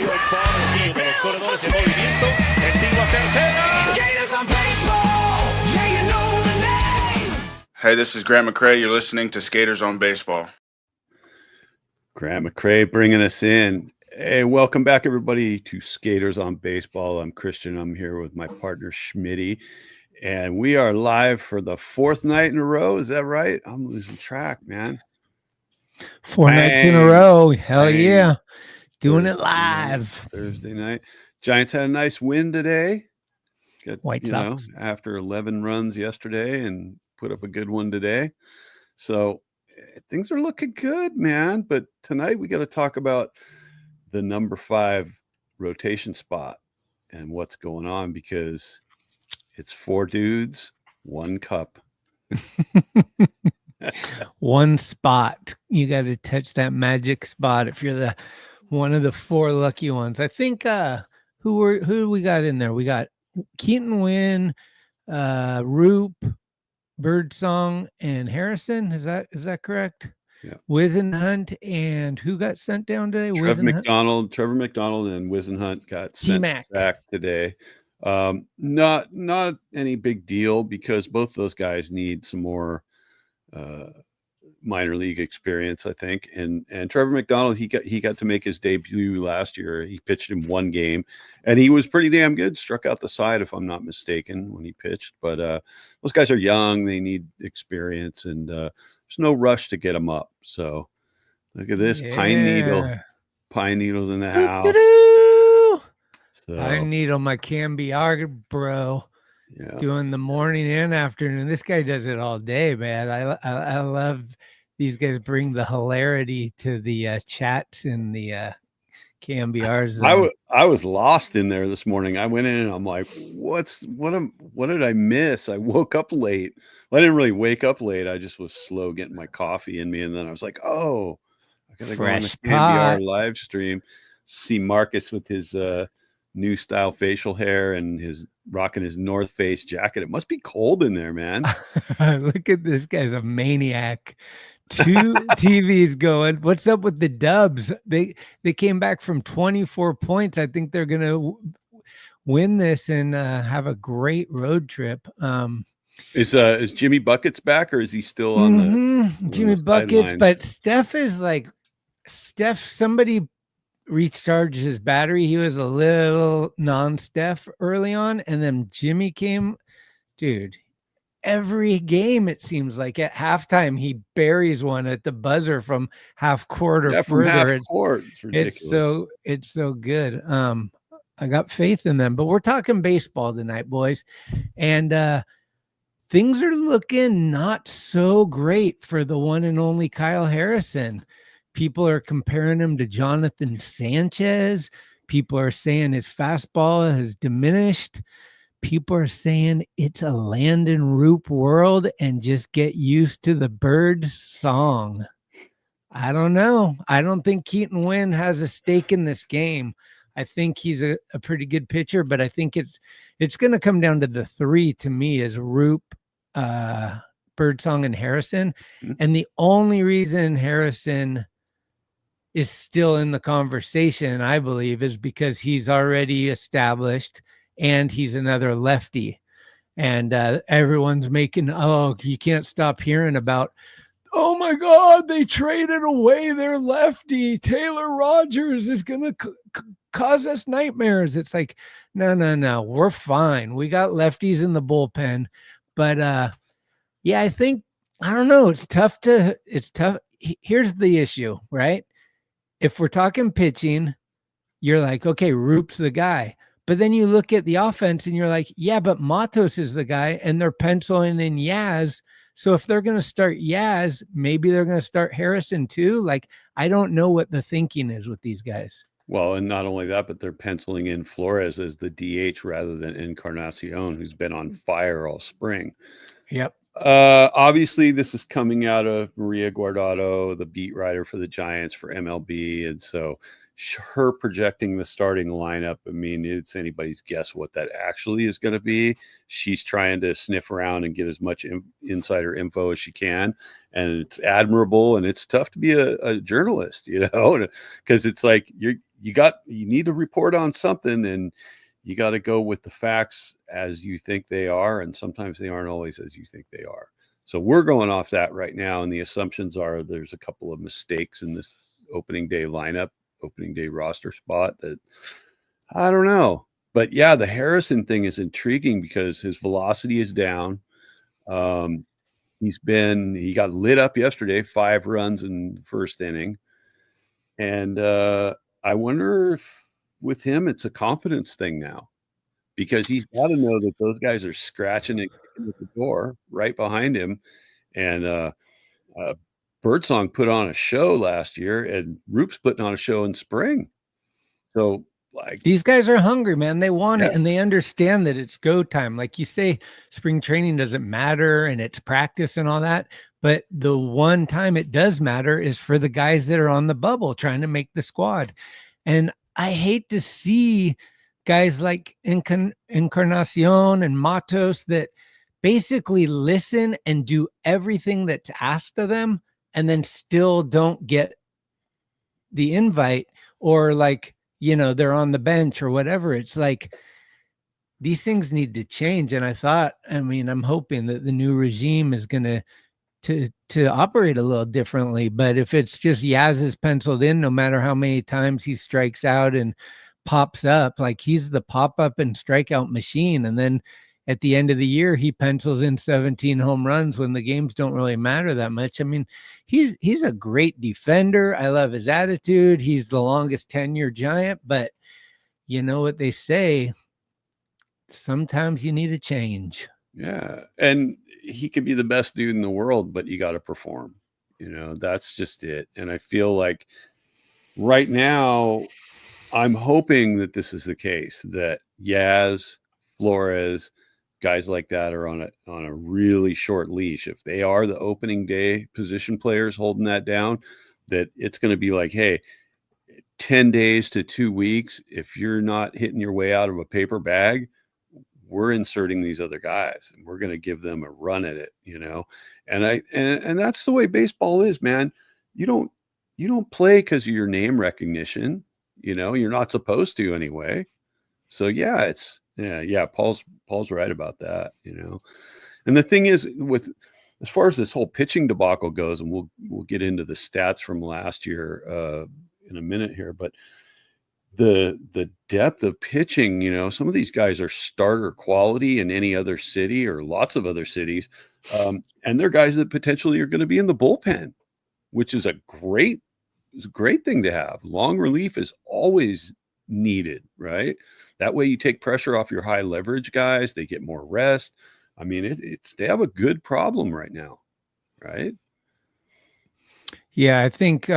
Field, far field, de los corredores en movimiento, el tiro a tercera. Gators on baseball, yeah, you know the name. Hey, this is Grant McCrae. You're listening to Skaters on Baseball. Grant McCrae bringing us in. Hey, welcome back, everybody, to Skaters on Baseball. I'm Christian. I'm here with my partner, Schmitty. And we are live for the fourth night in a row. Is that right? I'm losing track, man. Four nights in a row. Hell yeah. Doing it live. Thursday night. Giants had a nice win today. Got, White Sox. After 11 runs yesterday and put up a good one today. So things are looking good, man. But tonight we got to talk about the number 5 rotation spot and what's going on, because it's 4 dudes, 1 cup. One spot. You got to touch that magic spot if you're the one of the 4 lucky ones. I think who do we got in there? We got Keaton Wynn, Roop, Birdsong, and Harrison. Is that correct? Yeah. Whisenhunt, and who got sent down today? Trevor McDonald and Whisenhunt got sent back today. Not any big deal, because both of those guys need some more minor league experience, I think. And Trevor McDonald, he got to make his debut last year. He pitched in 1 game, and he was pretty damn good. Struck out the side, if I'm not mistaken, when he pitched. But those guys are young; they need experience, and there's no rush to get them up. So look at this. Pine Needle's in the house. So, Pine Needle, my Cambiar bro. Yeah. Doing the morning and afternoon. This guy does it all day, man. I love these guys bring the hilarity to the chats in the Cambiars. I was lost in there this morning. I went in and I'm like, what did I miss? I woke up late. Well, I didn't really wake up late. I just was slow getting my coffee in me, and then I was like, oh, I gotta go on the Cambiar live stream, see Marcus with his new style facial hair and his rocking his North Face jacket. It must be cold in there, man. Look at this guy's a maniac. 2 TVs going. What's up with the Dubs? They came back from 24 points. I think they're gonna win this and have a great road trip. Is Jimmy Buckets back, or is he still on the Jimmy Buckets? But Steph, somebody recharged his battery. He was a little non-Steph early on, and then Jimmy came. Dude, every game it seems like at halftime he buries one at the buzzer from half court or further. Half court. It's ridiculous. It's so good. I got faith in them. But we're talking baseball tonight, boys, and things are looking not so great for the one and only Kyle Harrison. People are comparing him to Jonathan Sanchez. People are saying his fastball has diminished. People are saying it's a Landon Roop world, and just get used to the bird song. I don't know. I don't think Keaton Wynn has a stake in this game. I think he's a pretty good pitcher, but I think it's going to come down to the 3 to me is Roop, Birdsong, and Harrison. Mm-hmm. And the only reason Harrison is still in the conversation, I believe, is because he's already established and he's another lefty. And everyone's making, you can't stop hearing about, oh my God, they traded away their lefty. Taylor Rogers is going to cause us nightmares. It's like, no, we're fine. We got lefties in the bullpen. But I think, I don't know. It's tough. Here's the issue, right? If we're talking pitching, you're like, okay, Roop's the guy. But then you look at the offense and you're like, yeah, but Matos is the guy, and they're penciling in Yaz. So if they're going to start Yaz, maybe they're going to start Harrison too. Like, I don't know what the thinking is with these guys. Well, and not only that, but they're penciling in Flores as the DH rather than Encarnacion, who's been on fire all spring. Yep. Obviously, this is coming out of Maria Guardado, the beat writer for the Giants for MLB. And so her projecting the starting lineup, I mean, it's anybody's guess what that actually is going to be. She's trying to sniff around and get as much insider info as she can. And it's admirable, and it's tough to be a journalist, because it's like you need to report on something, and you got to go with the facts as you think they are, and sometimes they aren't always as you think they are. So we're going off that right now, and the assumptions are there's a couple of mistakes in this opening day lineup, opening day roster spot that I don't know. But yeah, the Harrison thing is intriguing because his velocity is down. He got lit up yesterday, 5 runs in the first inning. And I wonder if with him it's a confidence thing now, because he's got to know that those guys are scratching and kicking at the door right behind him. And Birdsong put on a show last year, and Roop's putting on a show in spring. So like, these guys are hungry, man. They want it, Yeah. and they understand that it's go time. Like you say, spring training doesn't matter and it's practice and all that. But the one time it does matter is for the guys that are on the bubble trying to make the squad. And I hate to see guys like Encarnacion and Matos that basically listen and do everything that's asked of them and then still don't get the invite, or like, you know, they're on the bench or whatever. It's like these things need to change. And I'm hoping that the new regime is going to operate a little differently. But if it's just Yaz is penciled in, no matter how many times he strikes out and pops up, like he's the pop-up and strikeout machine. And then at the end of the year, he pencils in 17 home runs when the games don't really matter that much. I mean, he's a great defender. I love his attitude. He's the longest tenure Giant, but you know what they say, sometimes you need a change. Yeah. And he could be the best dude in the world, but you got to perform. You know, that's just it. And I feel like right now, I'm hoping that this is the case, that Yaz, Flores, guys like that are on a really short leash. If they are the opening day position players holding that down, that it's going to be like, hey, 10 days to 2 weeks, if you're not hitting your way out of a paper bag, we're inserting these other guys and we're going to give them a run at it, you know? And that's the way baseball is, man. You don't play because of your name recognition, you know, you're not supposed to anyway. So yeah, Paul's right about that, you know. And the thing is, with as far as this whole pitching debacle goes, and we'll get into the stats from last year in a minute here, but the depth of pitching, you know, some of these guys are starter quality in any other city or lots of other cities, and they're guys that potentially are going to be in the bullpen, which is a great thing to have. Long relief is always needed, right? That way you take pressure off your high leverage guys. They get more rest. I mean, they have a good problem right now, right? Yeah, I think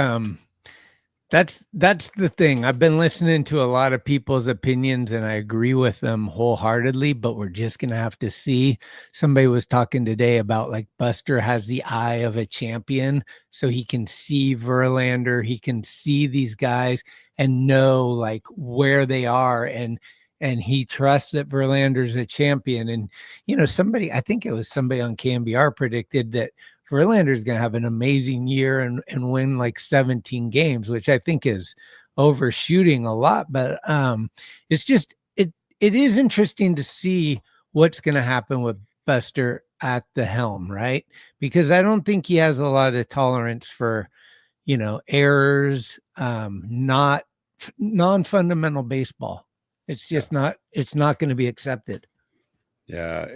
that's the thing. I've been listening to a lot of people's opinions and I agree with them wholeheartedly, but we're just going to have to see. Somebody was talking today about like Buster has the eye of a champion, so he can see Verlander, he can see these guys and know like where they are, and he trusts that Verlander's a champion. And you know, I think it was somebody on KMBR predicted that Verlander's going to have an amazing year and win like 17 games, which I think is overshooting a lot. But it's just it is interesting to see what's going to happen with Buster at the helm, right? Because I don't think he has a lot of tolerance for, you know, errors, not non-fundamental baseball. It's just it's not going to be accepted. Yeah,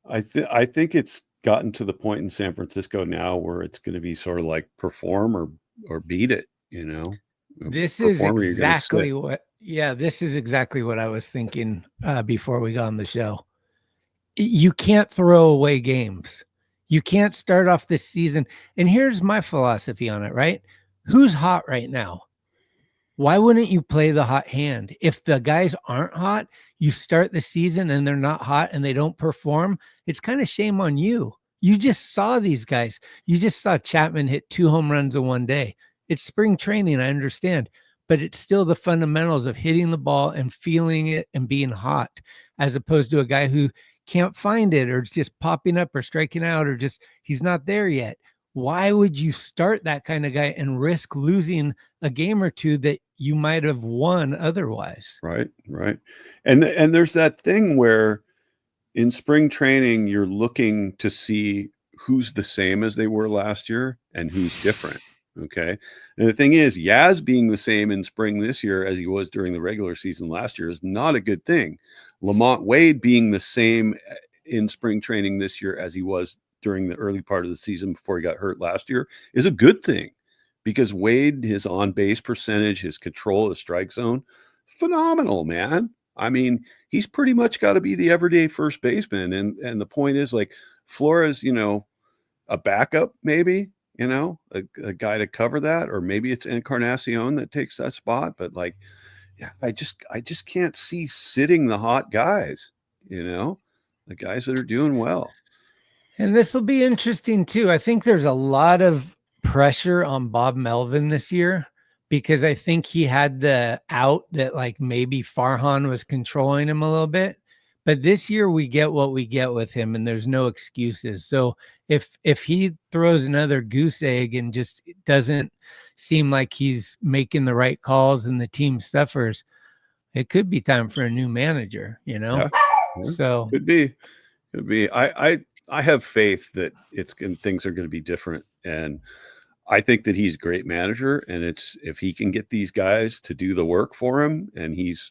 I think it's gotten to the point in San Francisco now where it's going to be sort of like perform or beat it, you know. This is exactly what I was thinking before we got on the show. You can't throw away games. You can't start off this season. And here's my philosophy on it, right? Who's hot right now? Why wouldn't you play the hot hand? If the guys aren't hot, you start the season and they're not hot and they don't perform, it's kind of shame on you. You just saw these guys. You just saw Chapman hit 2 home runs in one day. It's spring training, I understand, but it's still the fundamentals of hitting the ball and feeling it and being hot, as opposed to a guy who can't find it or it's just popping up or striking out or just he's not there yet. Why would you start that kind of guy and risk losing a game or two that you might have won otherwise. Right. And there's that thing where in spring training, you're looking to see who's the same as they were last year and who's different. Okay. And the thing is, Yaz being the same in spring this year as he was during the regular season last year is not a good thing. Lamont Wade being the same in spring training this year as he was during the early part of the season before he got hurt last year is a good thing, because Wade, his on base percentage, his control of the strike zone, phenomenal, man. I mean, he's pretty much got to be the everyday first baseman. And the point is, like, Flores, a backup, maybe, a guy to cover that, or maybe it's Encarnacion that takes that spot. But like, yeah, I just can't see sitting the hot guys, the guys that are doing well. And this will be interesting too. I think there's a lot of pressure on Bob Melvin this year, because I think he had the out that like maybe Farhan was controlling him a little bit. But this year we get what we get with him, and there's no excuses. So if he throws another goose egg and just doesn't seem like he's making the right calls and the team suffers, it could be time for a new manager, Yeah. So could be. I have faith that things are going to be different, and I think that he's a great manager, and if he can get these guys to do the work for him and he's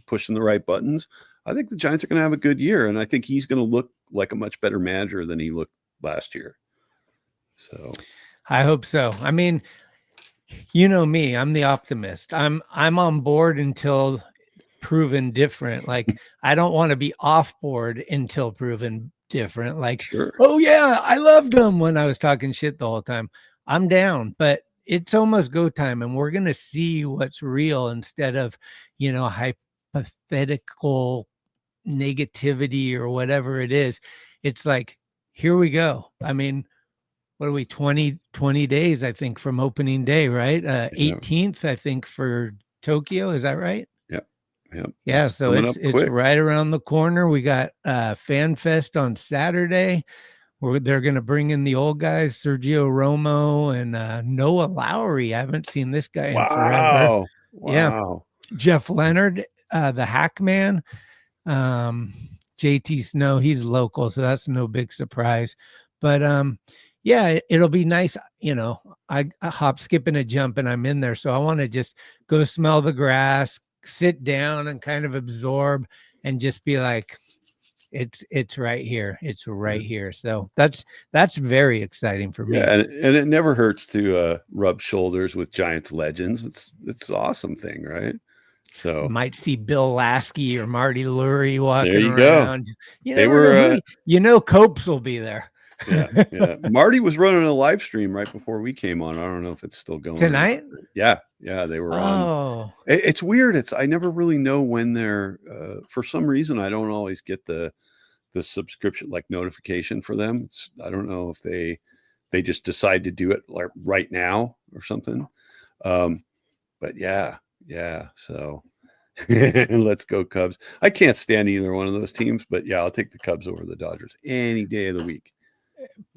pushing the right buttons, I think the Giants are going to have a good year, and I think he's going to look like a much better manager than he looked last year. So I hope so. I mean, me, I'm the optimist. I'm on board until proven different. Like, I don't want to be off board until proven different. Like, sure. Oh yeah, I loved him when I was talking shit the whole time. I'm down, but it's almost go time, and we're going to see what's real instead of, hypothetical negativity or whatever it is. It's like, here we go. I mean, what are we, 20 days, I think, from opening day, right? 18th, I think, for Tokyo. Is that right? Yeah. So it's right around the corner. We got Fan Fest on Saturday. They're going to bring in the old guys, Sergio Romo and Noah Lowry. I haven't seen this guy in forever. Wow. Yeah. Jeff Leonard, the Hack Man. JT Snow, he's local, so that's no big surprise. But yeah, it'll be nice. I hop, skip, and a jump, and I'm in there. So I want to just go smell the grass, sit down, and kind of absorb, and just be like, it's right here. It's right here. So that's very exciting for me. Yeah, and it never hurts to rub shoulders with Giants legends. It's an awesome thing, right? So might see Bill Lasky or Marty Lurie walking there you around. Go. They were, Copes will be there. Yeah. Marty was running a live stream right before we came on. I don't know if it's still going tonight. Yeah, they were on. It's weird. I never really know when they're. For some reason, I don't always get the subscription like notification for them. I don't know if they just decide to do it like right now or something. But yeah. So let's go Cubs. I can't stand either one of those teams, but yeah, I'll take the Cubs over the Dodgers any day of the week.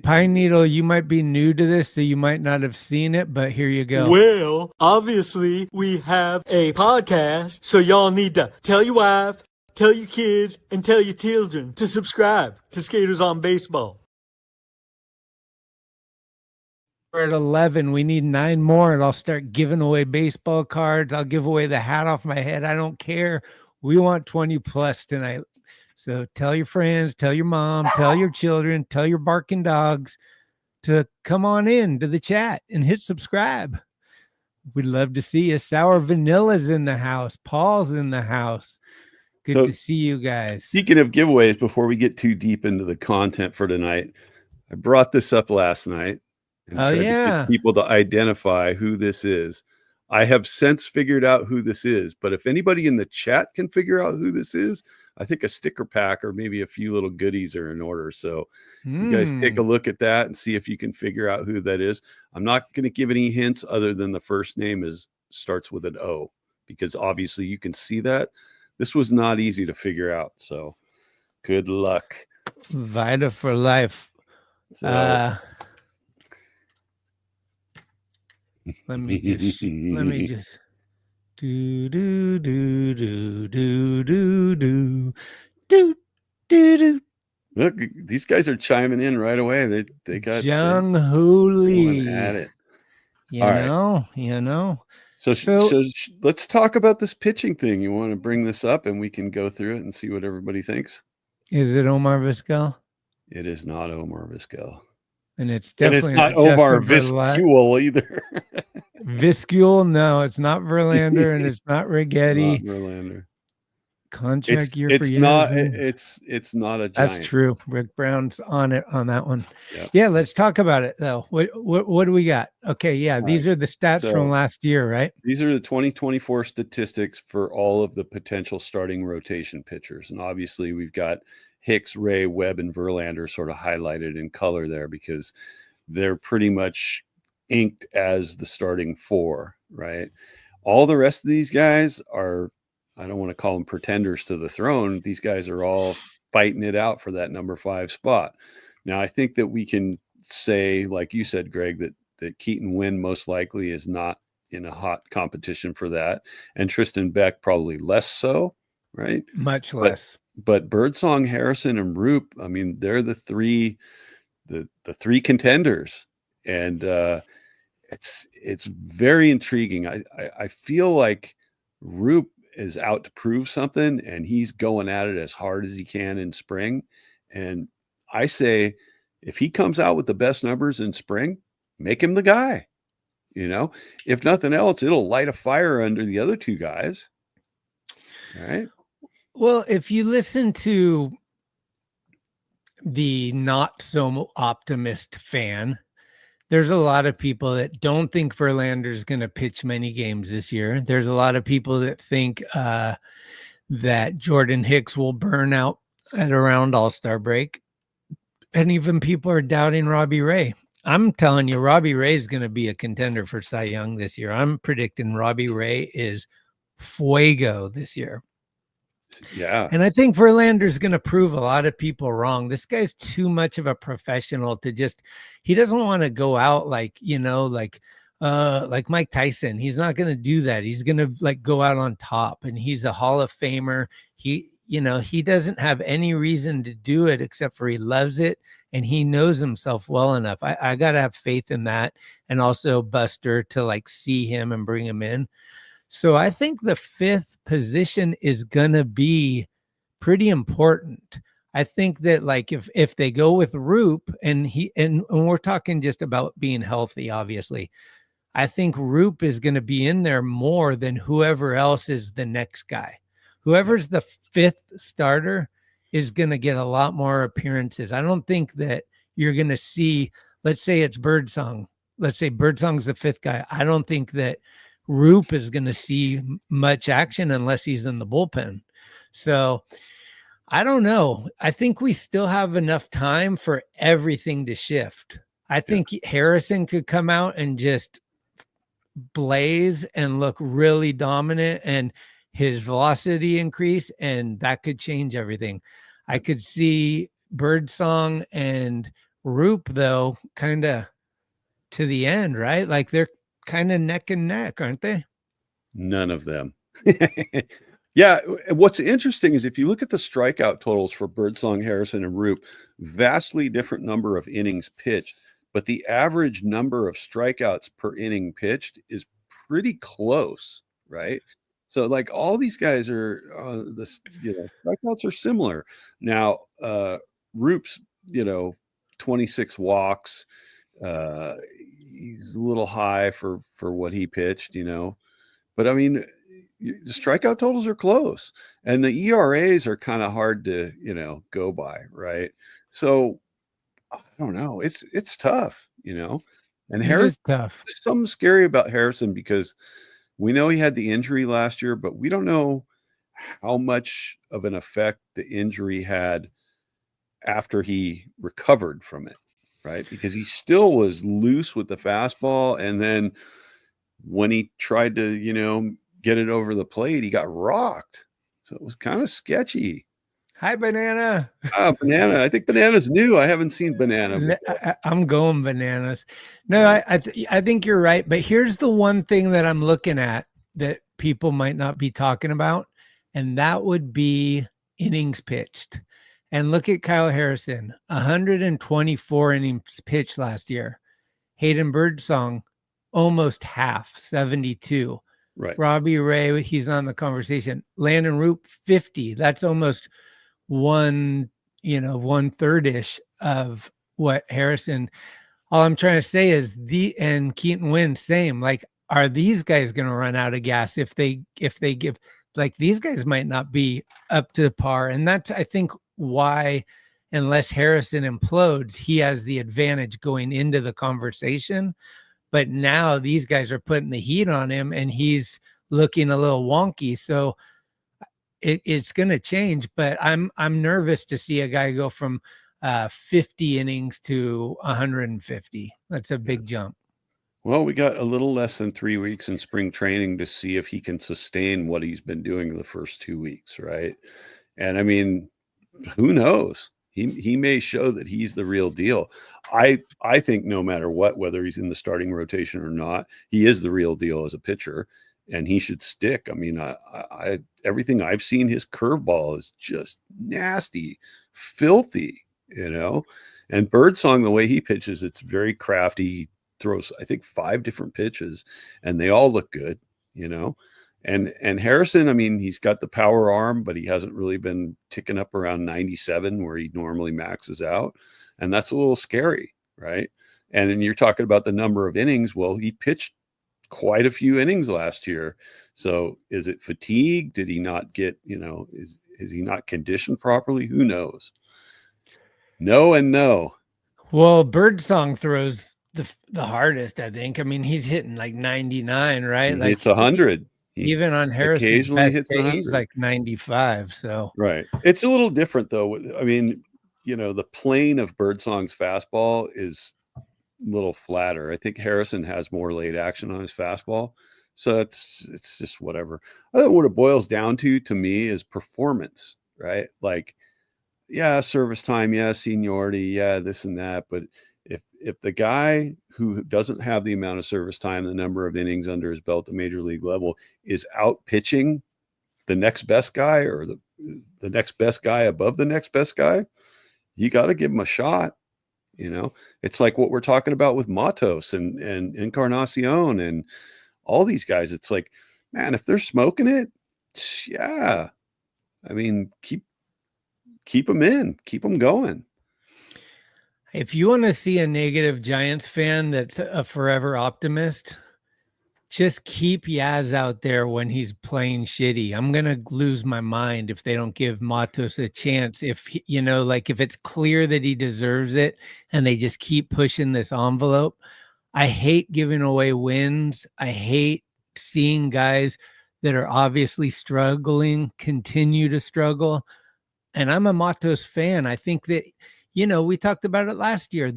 Pine Needle, you might be new to this, so you might not have seen it, but here you go. Well, obviously, we have a podcast, so y'all need to tell your wife, tell your kids, and tell your children to subscribe to Skaters on Baseball. We're at 11. We need 9 more, and I'll start giving away baseball cards. I'll give away the hat off my head. I don't care. We want 20 plus tonight. So tell your friends, tell your mom, tell your children, tell your barking dogs to come on in to the chat and hit subscribe. We'd love to see you. Sour Vanilla's in the house. Paul's in the house. Good to see you guys. Speaking of giveaways, before we get too deep into the content for tonight, I brought this up last night. And tried to get people to identify who this is. I have since figured out who this is, but if anybody in the chat can figure out who this is, I think a sticker pack or maybe a few little goodies are in order. So you guys take a look at that and see if you can figure out who that is. I'm not going to give any hints other than the first name starts with an O, because obviously you can see that. This was not easy to figure out. So good luck. Vida for life. So, let me just Do do do do do do do do do do. Look, these guys are chiming in right away. They got Jung Hoo going Lee. at it. You All right. know. So, So- let's talk about this pitching thing. You want to bring this up and we can go through it and see what everybody thinks? Is it Omar Vizquel? It is not Omar Vizquel. And it's And it's definitely not Omar Justin Vizquel either. Vizquel, no, it's not Verlander, and it's not Not Rigetti. Verlander. Contract year for It's not Yasmin. it's not a giant. That's true. Rick Brown's on it on that one. Yep. Yeah, let's talk about it though. What do we got? Okay, yeah, these are the stats So- from last year, right? These are the 2024 statistics for all of the potential starting rotation pitchers. And obviously we've got Hicks, Ray, Webb, and Verlander sort of highlighted in color there because they're pretty much inked as the starting four, right? All the rest of these guys are, I don't want to call them pretenders to the throne. These guys are all fighting it out for that number 5 spot. Now, I think that we can say, like you said, Greg, that Keaton Wynn most likely is not in a hot competition for that. And Tristan Beck probably less so, right? Much less. But Birdsong, Harrison, and Roop, I mean, they're the three contenders. And it's very intriguing. I feel like Roop is out to prove something, and he's going at it as hard as he can in spring. And I say, if he comes out with the best numbers in spring, make him the guy. You know, if nothing else, it'll light a fire under the other two guys. All right. Well, if you listen to the not so optimist fan, there's a lot of people that don't think Verlander is going to pitch many games this year. There's a lot of people that think that Jordan Hicks will burn out at around All-Star break. And even people are doubting Robbie Ray. I'm telling you, Robbie Ray is going to be a contender for Cy Young this year. I'm predicting Robbie Ray is fuego this year. Yeah. And I think Verlander's going to prove a lot of people wrong. This guy's too much of a professional to just, he doesn't want to go out like Mike Tyson. He's not going to do that. He's going to like go out on top, and he's a Hall of Famer. He doesn't have any reason to do it except for he loves it and he knows himself well enough. I got to have faith in that. And also Buster to like see him and bring him in. So I think the 5th position is going to be pretty important. I think that like if they go with Roop and we're talking just about being healthy, obviously, I think Roop is going to be in there more than whoever else is the next guy. Whoever's the 5th starter is going to get a lot more appearances. I don't think that you're going to see, let's say it's Birdsong. Let's say Birdsong's the 5th guy. I don't think that Roop is going to see much action unless he's in the bullpen. So I don't know. I think we still have enough time for everything to shift. I think Harrison could come out and just blaze and look really dominant, and his velocity increase, and that could change everything. I could see Birdsong and Roop though kind of to the end, right? Like they're kind of neck and neck, aren't they? None of them. Yeah. What's interesting is if you look at the strikeout totals for Birdsong, Harrison, and Roop, vastly different number of innings pitched, but the average number of strikeouts per inning pitched is pretty close, right? So like all these guys are strikeouts are similar. Now Roop's 26 walks. He's a little high for what he pitched, but I mean the strikeout totals are close, and the ERAs are kind of hard to go by, right? So I don't know. It's tough, and It Harrison, is tough. there's something scary about Harrison because we know he had the injury last year, but we don't know how much of an effect the injury had after he recovered from it, right? Because he still was loose with the fastball, and then when he tried to, get it over the plate, he got rocked. So it was kind of sketchy. Hi, Banana. Banana. I think Banana's new. I haven't seen Banana. I'm going bananas. No, I think you're right. But here's the one thing that I'm looking at that people might not be talking about, and that would be innings pitched. And look at Kyle Harrison, 124 innings pitched last year. Hayden Birdsong, almost half, 72. Right. Robbie Ray, he's on the conversation. Landon Roop, 50. That's almost one third-ish of what Harrison. All I'm trying to say is and Keaton Wynn, same. Like, are these guys going to run out of gas if they give, like, these guys might not be up to par. And that's, I think, why, unless Harrison implodes, he has the advantage going into the conversation. But now these guys are putting the heat on him and he's looking a little wonky. So it's going to change, but I'm nervous to see a guy go from 50 innings to 150. That's a big jump. Well, we got a little less than 3 weeks in spring training to see if he can sustain what he's been doing the first 2 weeks, right? And I mean, who knows? He may show that he's the real deal. I think no matter what, whether he's in the starting rotation or not, he is the real deal as a pitcher, and he should stick. I mean, I everything I've seen, his curveball is just nasty, filthy, And Birdsong, the way he pitches, it's very crafty. He throws, I think, 5 different pitches, and they all look good, And Harrison, I mean, he's got the power arm, but he hasn't really been ticking up around 97 where he normally maxes out. And that's a little scary, right? And then you're talking about the number of innings. Well, he pitched quite a few innings last year. So is it fatigue? Did he not get, is he not conditioned properly? Who knows? No and no. Well, Birdsong throws the hardest, I think. I mean, he's hitting like 99, right? Like it's 100. Even on Harrison's best day, he's like 95. So right. It's a little different though. I mean, the plane of Birdsong's fastball is a little flatter. I think Harrison has more late action on his fastball. So it's just whatever. I think what it boils down to me is performance, right? Like, yeah, service time, yeah, seniority, yeah, this and that. But if the guy who doesn't have the amount of service time, the number of innings under his belt at major league level, is out pitching the next best guy or the next best guy above the next best guy, you got to give him a shot. It's like what we're talking about with Matos and Encarnacion and all these guys. It's like, man, if they're smoking it, yeah. I mean, keep them in, keep them going. If you want to see a negative Giants fan that's a forever optimist, just keep Yaz out there when he's playing shitty. I'm going to lose my mind if they don't give Matos a chance. If, if it's clear that he deserves it and they just keep pushing this envelope. I hate giving away wins. I hate seeing guys that are obviously struggling continue to struggle. And I'm a Matos fan. I think that, we talked about it last year.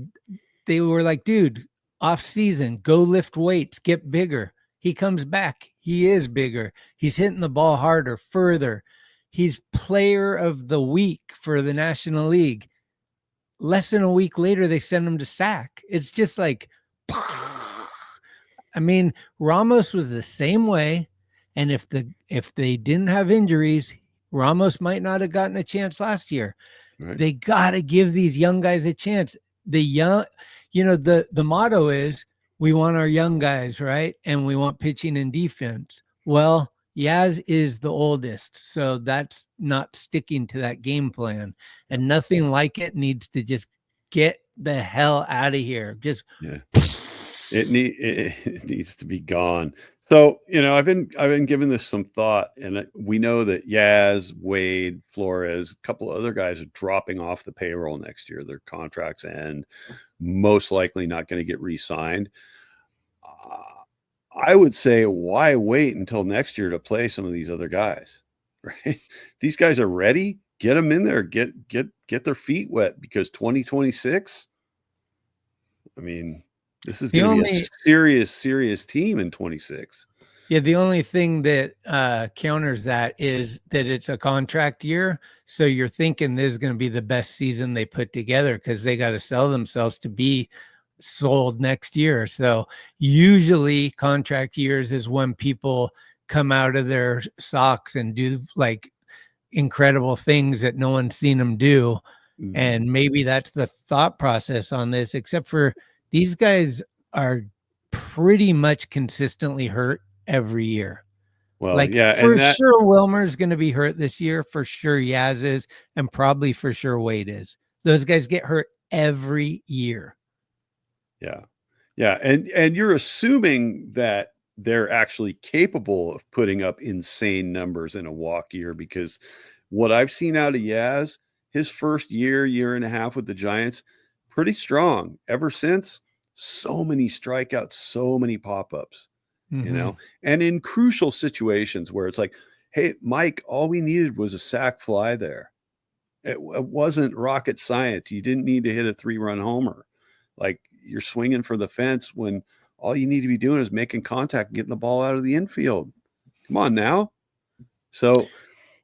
They were like, dude, off season, go lift weights, get bigger. He comes back. He is bigger. He's hitting the ball harder, further. He's player of the week for the National League. Less than a week later, they send him to sack. It's just like, I mean, Ramos was the same way. And if they didn't have injuries, Ramos might not have gotten a chance last year. Right. They got to give these young guys a chance. The motto is we want our young guys, right? And we want pitching and defense. Well, Yaz is the oldest, so that's not sticking to that game plan. And nothing like it needs to just get the hell out of here. Just it needs to be gone. So, I've been giving this some thought, and we know that Yaz, Wade, Flores, a couple of other guys are dropping off the payroll next year. Their contracts end, most likely not going to get re-signed. I would say, why wait until next year to play some of these other guys, right? These guys are ready. Get them in there. Get their feet wet, because 2026, I mean, this is going to be a serious team in 26. Yeah, the only thing that counters that is that it's a contract year. So you're thinking this is going to be the best season they put together because they got to sell themselves to be sold next year. So usually contract years is when people come out of their socks and do like incredible things that no one's seen them do. And maybe that's the thought process on this, except for these guys are pretty much consistently hurt every year. Well, Like yeah, for and that, sure Wilmer's going to be hurt this year. For sure Yaz is, and probably for sure Wade is. Those guys get hurt every year. yeah, yeah, and you're assuming that they're actually capable of putting up insane numbers in a walk year, because what I've seen out of Yaz, his first year and a half with the Giants, pretty strong. Ever since, so many strikeouts, so many pop-ups, you know, and in crucial situations where it's like, hey, Mike, all we needed was a sac fly there. It wasn't rocket science. You didn't need to hit a 3-run homer. Like, you're swinging for the fence when all you need to be doing is making contact and getting the ball out of the infield. Come on now. So,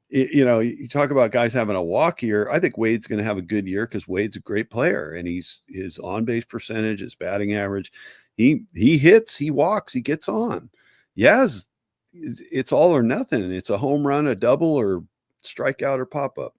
you know, you talk about guys having a walk year. I think Wade's going to have a good year because Wade's a great player, and his on-base percentage, his batting average, he hits, he walks, he gets on. Yes, it's all or nothing. It's a home run, a double, or strikeout or pop-up.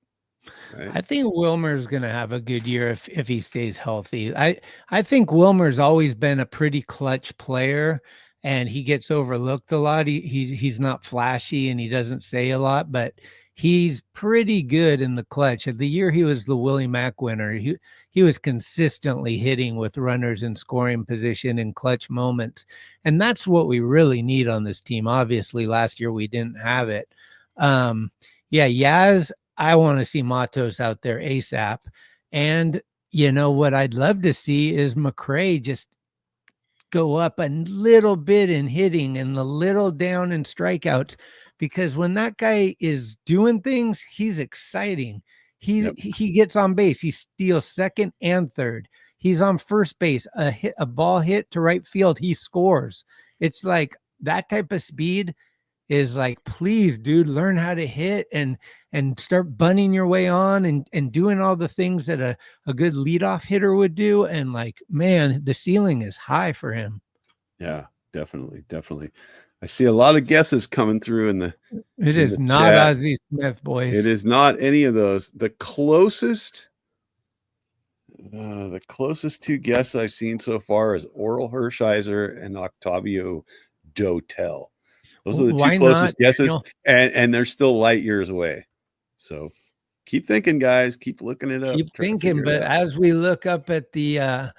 Right? I think Wilmer's going to have a good year if he stays healthy. I think Wilmer's always been a pretty clutch player, and he gets overlooked a lot. He's not flashy and he doesn't say a lot, but he's pretty good in the clutch. The year he was the Willie Mack winner, he was consistently hitting with runners in scoring position in clutch moments. And that's what we really need on this team. Obviously, last year we didn't have it. Yeah, Yaz, I want to see Matos out there ASAP. And, you know, what I'd love to see is McRae just go up a little bit in hitting and a little down in strikeouts, because when that guy is doing things, he's exciting. He gets on base. He steals second and third. He's on first base. A ball hit to right field, he scores. It's like that type of speed is like, please, dude, learn how to hit and start bunting your way on and doing all the things that a good leadoff hitter would do. And like, man, the ceiling is high for him. Yeah, definitely. I see a lot of guesses coming through in the. It is not Ozzie Smith, boys. It is not any of those. The closest two guesses I've seen so far is Oral Hershiser and Octavio Dotel. Those are the two closest guesses, and they're still light years away. So keep thinking, guys. Keep looking it up. Keep thinking, but as we look up at the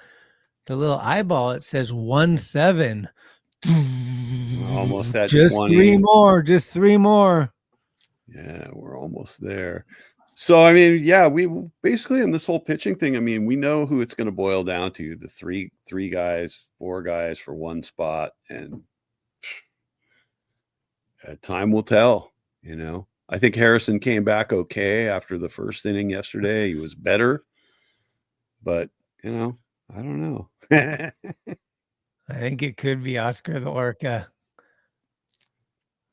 little eyeball, it says 1-7. We're almost at just 20. Just three more. Yeah, we're almost there. So, I mean, yeah, we basically in this whole pitching thing, I mean, we know who it's going to boil down to: the three guys, 4 guys for one spot, and time will tell. You know, I think Harrison came back okay after the first inning yesterday. He was better, but you know, I don't know. I think it could be Oscar the Orca.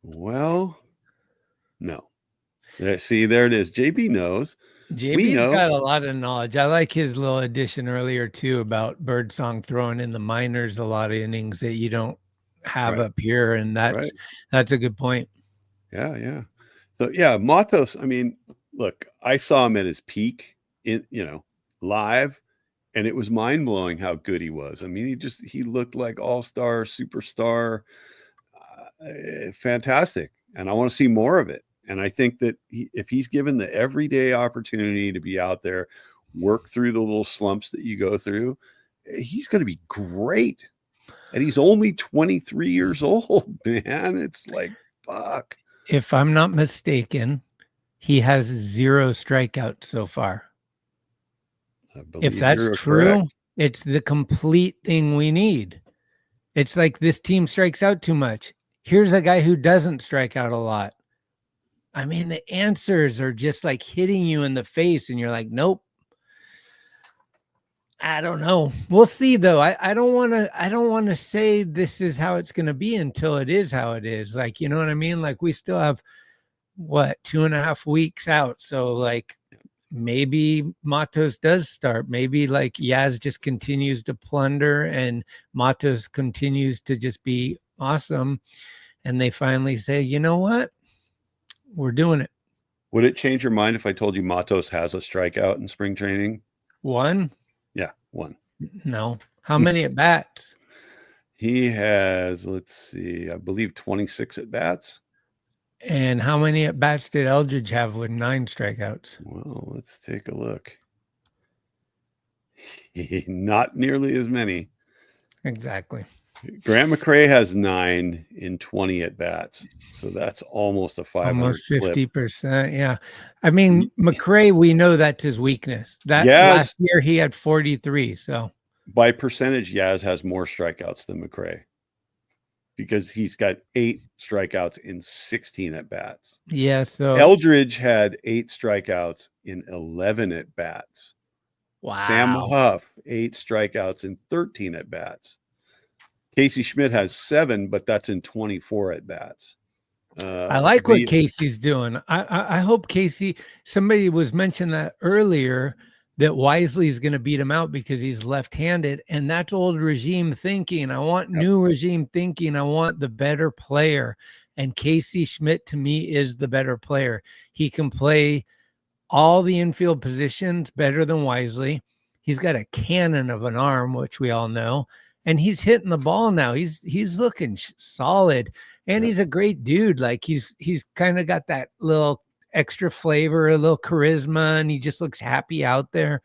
Well, no. See, there it is. JB knows. JB's got a lot of knowledge. I like his little addition earlier too about Birdsong throwing in the minors a lot of innings that you don't have up here, and that's a good point. Yeah. So yeah, Matos. I mean, look, I saw him at his peak live, and it was mind blowing how good he was. I mean, he looked like all-star, superstar, fantastic, and I want to see more of it. And I think that if he's given the everyday opportunity to be out there, work through the little slumps that you go through, he's going to be great. And he's only 23 years old, man. It's like, fuck. If I'm not mistaken, he has 0 strikeouts so far. If that's true, correct. It's the complete thing we need. It's like this team strikes out too much. Here's a guy who doesn't strike out a lot. I mean, the answers are just like hitting you in the face, and you're like, nope. I don't know. We'll see, though. I don't want to say this is how it's going to be until it is how it is. Like, you know what I mean? Like, we still have 2.5 weeks out. So like, maybe Matos does start. Maybe like Yaz just continues to plunder and Matos continues to just be awesome. and they finally say, you know what? We're doing it. Would it change your mind if I told you Matos has a strikeout in spring training? One? Yeah, one. No. How many at bats? He has, let's see, I believe 26 at bats. And how many at bats did Eldridge have with 9 strikeouts? Well, let's take a look. Not nearly as many. Exactly. Grant McCray has 9 in 20 at bats. So that's almost a 500 Almost clip. 50%. Yeah. I mean, McCray, we know that's his weakness. That Yes. last year he had 43. So By percentage, Yaz has more strikeouts than McCray because he's got 8 strikeouts in 16 at bats. yeah. So Eldridge had 8 strikeouts in 11 at bats. wow. Sam Huff, 8 strikeouts in 13 at bats. Casey Schmidt has 7, but that's in 24 at bats. I like what Casey's doing. I hope Casey, somebody was mentioning that earlier, that Wisely is going to beat him out because he's left-handed. And that's old regime thinking. I want new regime thinking. I want the better player. And Casey Schmidt, to me, is the better player. He can play all the infield positions better than Wisely. He's got a cannon of an arm, which we all know. And he's hitting the ball now. He's looking solid. And he's a great dude. Like he's kind of got that little extra flavor, a little charisma, and he just looks happy out there.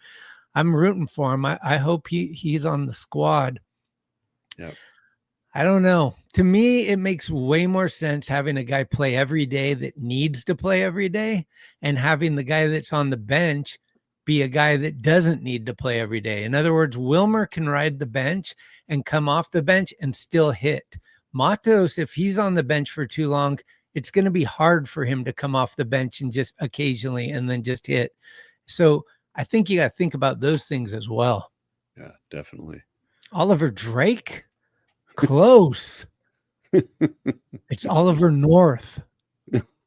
I'm rooting for him. I hope he's on the squad. Yep. I don't know. To me, it makes way more sense having a guy play every day that needs to play every day, and having the guy that's on the bench be a guy that doesn't need to play every day. In other words, Wilmer can ride the bench and come off the bench and still hit. Matos, if he's on the bench for too long, it's going to be hard for him to come off the bench and just occasionally and then just hit. So I think you got to think about those things as well. Yeah, definitely. Oliver Drake? Close. It's Oliver North.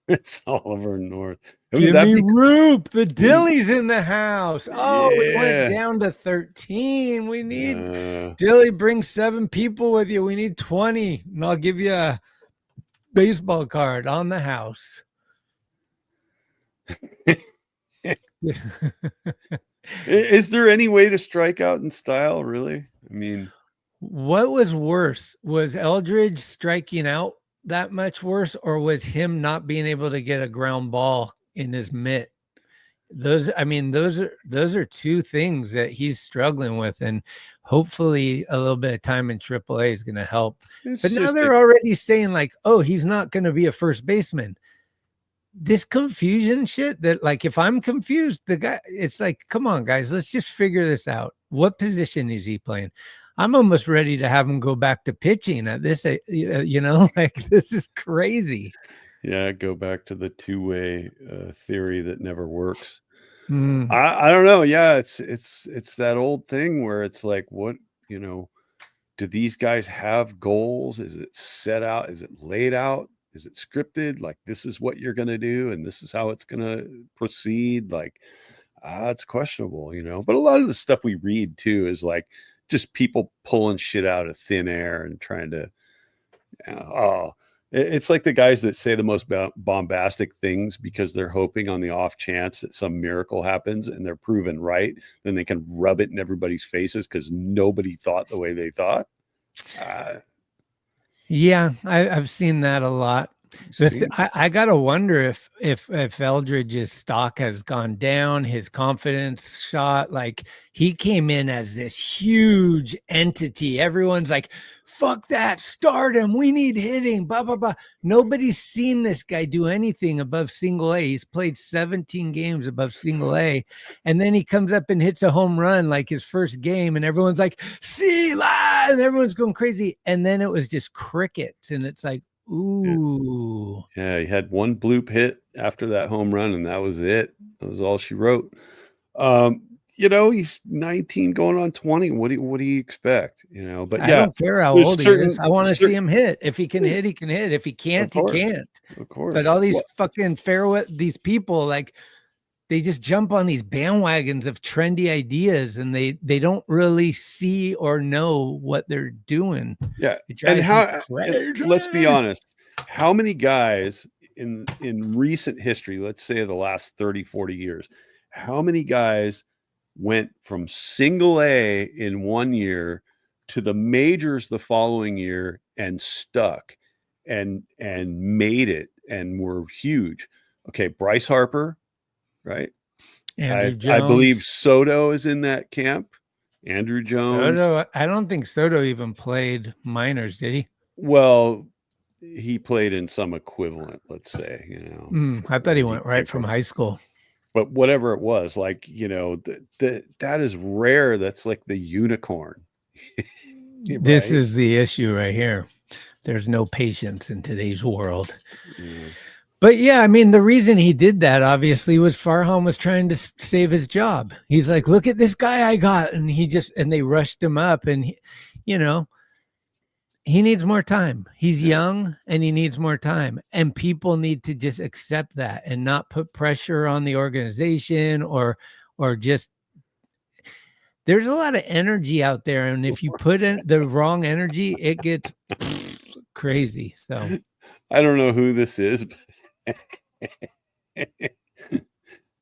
It's Oliver North. Jimmy Roop, the Dilly's in the house. Oh, we went down to 13. We need Dilly, bring 7 people with you. We need 20, and I'll give you a baseball card on the house. Is there any way to strike out in style, really? I mean, what was worse? Was Eldridge striking out that much worse, or was him not being able to get a ground ball in his mitt? Those are 2 things that he's struggling with, and hopefully a little bit of time in AAA is going to help. But now they're already saying like, oh, he's not going to be a first baseman. This confusion shit, that like, if I'm confused, the guy, it's like, come on guys, let's just figure this out. What position is he playing? I'm almost ready to have him go back to pitching at this, like this is crazy. Yeah, go back to the 2-way theory that never works. Mm. I don't know. Yeah, it's that old thing where it's like, what, do these guys have goals? Is it set out? Is it laid out? Is it scripted? Like, this is what you're going to do, and this is how it's going to proceed. Like, it's questionable, But a lot of the stuff we read too is like just people pulling shit out of thin air and trying to, it's like the guys that say the most bombastic things because they're hoping on the off chance that some miracle happens and they're proven right. Then they can rub it in everybody's faces because nobody thought the way they thought. Yeah, I've seen that a lot. I gotta wonder if Eldridge's stock has gone down, his confidence shot. Like, he came in as this huge entity. Everyone's like, fuck that, start him, we need hitting, blah blah blah. Nobody's seen this guy do anything above single A. He's played 17 games above single A, and then he comes up and hits a home run like his first game, and everyone's like, see la, and everyone's going crazy. And then it was just crickets, and it's like, ooh. Yeah, he had one bloop hit after that home run, and that was it. That was all she wrote. He's 19 going on 20. What do you expect? But yeah, I don't care how old he is. I want to see him hit. If he can hit, he can hit. If he can't, he can't. Of course. But all these fucking these people, like, they just jump on these bandwagons of trendy ideas, and they don't really see or know what they're doing. Yeah. And let's be honest. how many guys in recent history, let's say the last 30, 40 years, how many guys went from single A in one year to the majors the following year and stuck and made it and were huge? Okay, Bryce Harper, right? Andrew I believe Jones. Soto is in that camp. Andrew Jones. Soto, I don't think Soto even played minors, did he? Well, he played in some equivalent, let's say, you know. I thought he where went right came from high school. But whatever it was, like, you know, that is rare. That's like the unicorn. This Right? is the issue right here. There's no patience in today's world. Yeah. But yeah, I mean, the reason he did that obviously was Farhan was trying to save his job. He's like, look at this guy I got. And they rushed him up and, you know, he needs more time. He's young and he needs more time. And people need to just accept that and not put pressure on the organization or just, there's a lot of energy out there. And if you put in the wrong energy, it gets crazy. So I don't know who this is.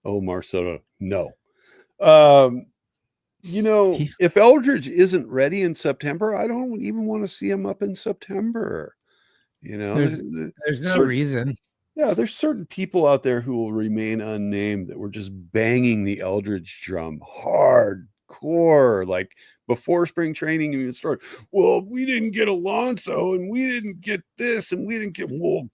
Omar Soto. No. You know, if Eldridge isn't ready in September, I don't even want to see him up in September. You know, there's no reason. Yeah, there's certain people out there who will remain unnamed that were just banging the Eldridge drum hardcore, like before spring training even started. Well, we didn't get Alonso, and we didn't get this, and we didn't get. Well,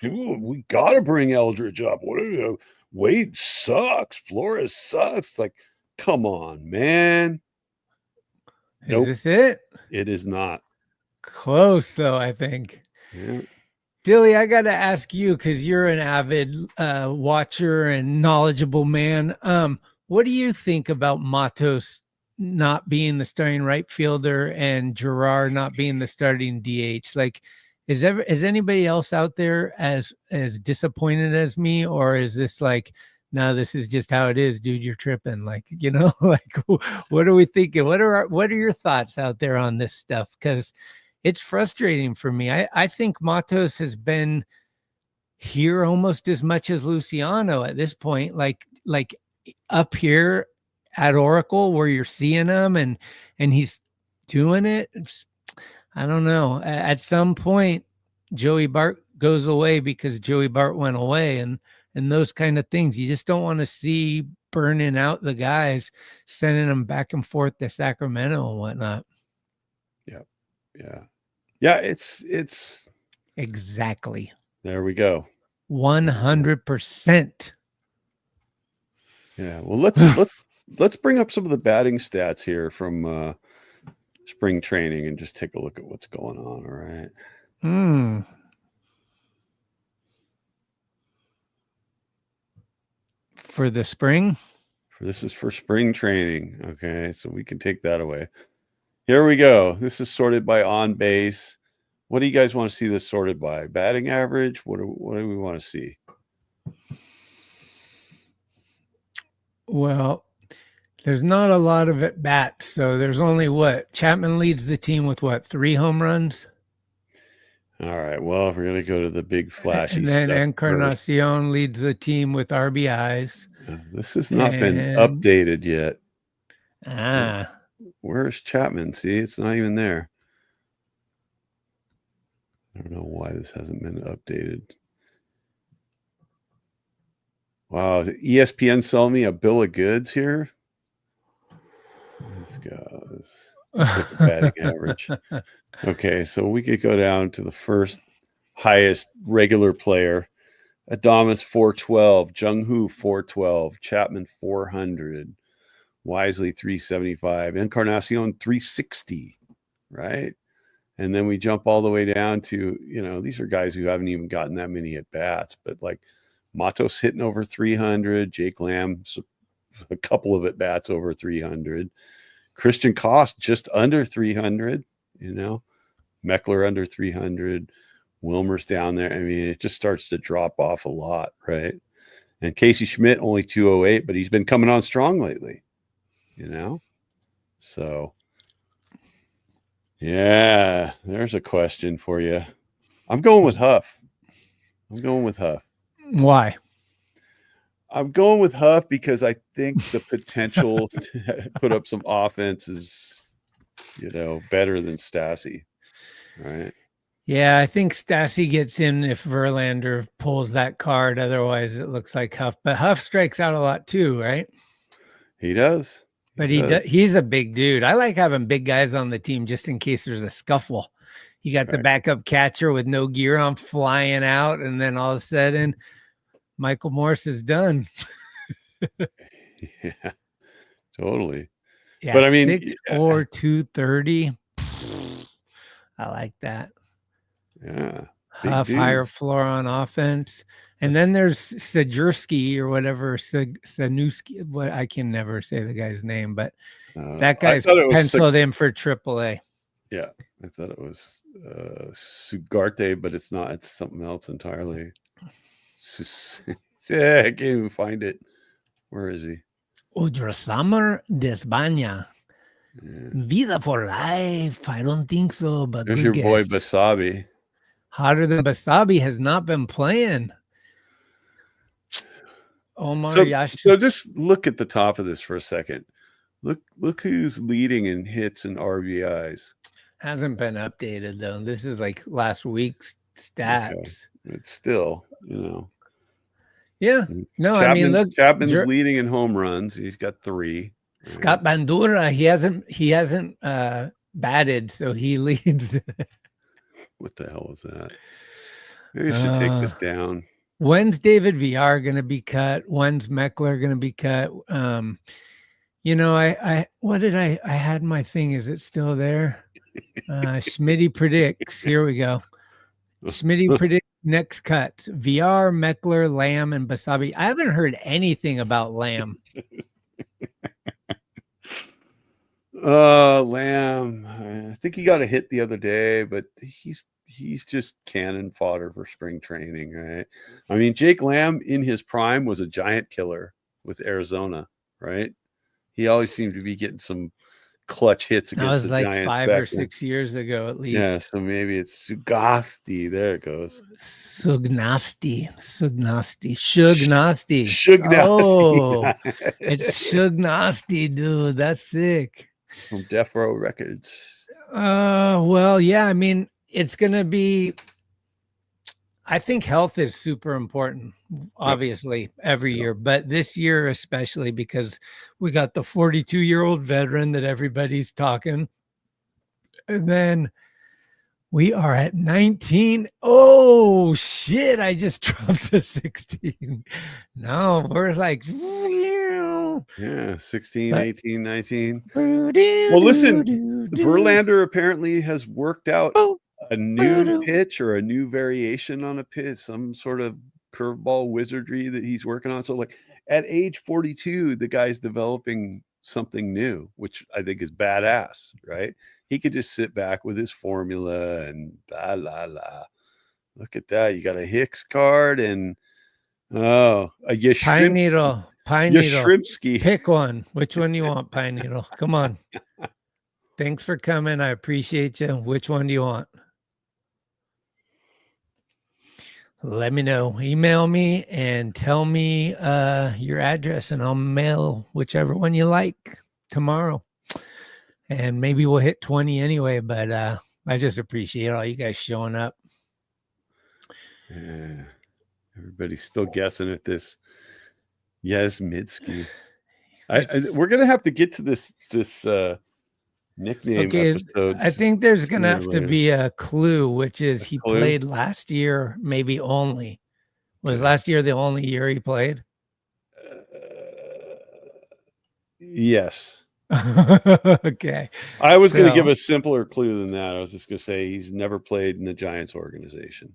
we got to bring Eldridge up. What do you know? Wade sucks. Flores sucks. Like, come on, man. Is this it? It is not. Close, though, I think. Yeah. Dilly, I got to ask you, because you're an avid watcher and knowledgeable man. What do you think about Matos not being the starting right fielder and Gerard not being the starting DH? Like, is anybody else out there as disappointed as me, or is this like, no, this is just how it is, dude? You're tripping. Like, you know, like, what are we thinking? What are your thoughts out there on this stuff? Because it's frustrating for me. I think Matos has been here almost as much as Luciano at this point. Like up here at Oracle, where you're seeing him and he's doing it. I don't know. At some point, Joey Bart goes away because Joey Bart went away, and those kind of things. You just don't want to see burning out the guys, sending them back and forth to Sacramento and whatnot. Yeah. It's exactly. There we go. 100%. Yeah. Well, let's bring up some of the batting stats here from spring training and just take a look at what's going on. All right. For the spring? This is for spring training. Okay. So we can take that away. Here we go. This is sorted by on base. What do you guys want to see this sorted by? Batting average? What do we want to see? Well, there's not a lot of at bats, so there's only Chapman leads the team with 3 home runs. All right. Well, we're gonna go to the big flashy and then stuff Encarnacion first. leads the team with RBIs. This has not been updated yet. Where's Chapman? See, it's not even there. I don't know why this hasn't been updated. Wow, is ESPN selling me a bill of goods here? Let's go. Let's look at batting average. Okay, so we could go down to the first highest regular player. Adames 412, Jung Hoo 412, Chapman 400, Wisely 375, Encarnacion 360, right? And then we jump all the way down to, these are guys who haven't even gotten that many at bats, but like Matos hitting over 300, Jake Lamb, a couple of at bats over 300, Christian Kost just under 300, Meckler under 300, Wilmer's down there. I mean, it just starts to drop off a lot, right? And Casey Schmidt only 208, but he's been coming on strong lately, So, yeah, there's a question for you. I'm going with Huff. I'm going with Huff. Why? I'm going with Huff because I think the potential to put up some offense is, better than Stassi. Right. Yeah, I think Stassi gets in if Verlander pulls that card. Otherwise, it looks like Huff. But Huff strikes out a lot too, right? He does. But he's a big dude. I like having big guys on the team just in case there's a scuffle. You got the backup catcher with no gear on flying out, and then all of a sudden, Michael Morse is done. Yeah, totally. Yeah, but I mean, 6'4", 230. I like that. Yeah. Huff, higher floor on offense. And then there's Sajurski or whatever, Sanuski. What I can never say the guy's name, but that guy's penciled in for AAA. Yeah, I thought it was Sugarte, but it's not. It's something else entirely. Yeah, I can't even find it. Where is he? Udrasamar Desbanya. Yeah. Vida for life. I don't think so, but there's your boy Basabi. Hotter than Basabi has not been playing. Omar Yashi. So just look at the top of this for a second. Look who's leading in hits and RBIs. Hasn't been updated though. This is like last week's stats. Okay. It's still, Yeah. No, Chapman, I mean, look, Chapman's leading in home runs. He's got 3. Scott Bandura, he hasn't batted, so he leads. What the hell is that? Maybe I should take this down. When's David VR going to be cut? When's Meckler going to be cut? I had my thing. Is it still there? Schmitty predicts. Here we go. Schmitty predicts next cuts. VR, Meckler, Lamb, and Basabi. I haven't heard anything about Lamb. Lamb. I think he got a hit the other day, but he's just cannon fodder for spring training, right? I mean, Jake Lamb in his prime was a giant killer with Arizona, right? He always seemed to be getting some clutch hits against that was the like Giants 5 or 6 years ago at least. Yeah, so maybe it's Sugasti. There it goes. Sugnasti. Oh, it's Sugnasti, dude. That's sick. From Death Row Records. Well, yeah, I mean, it's gonna be, I think health is super important, obviously, every year, but this year especially because we got the 42-year-old veteran that everybody's talking. And then we are at 19. Oh, shit. I just dropped to 16. No, we're like, yeah, 16, 18, 19. Well, listen, Verlander apparently has worked out a new pitch or a new variation on a pitch, some sort of curveball wizardry that he's working on. So like at age 42, the guy's developing something new, which I think is badass, right? He could just sit back with his formula and la la la. Look at that. You got a Hicks card and a Pine Needle. Yastrzemski. Pick one. Which one do you want, Pine Needle? Come on. Thanks for coming. I appreciate you. Which one do you want? Let me know. Email me and tell me your address, and I'll mail whichever one you like tomorrow. And maybe we'll hit 20 anyway, but I just appreciate all you guys showing up. Yeah. Everybody's still guessing at this. Yastrzemski. We're gonna have to get to this nickname episodes. I think there's gonna have to be a clue, which is he played last year, maybe only. Was last year the only year he played? Yes. Okay. I was going to give a simpler clue than that. I was just going to say he's never played in the Giants organization.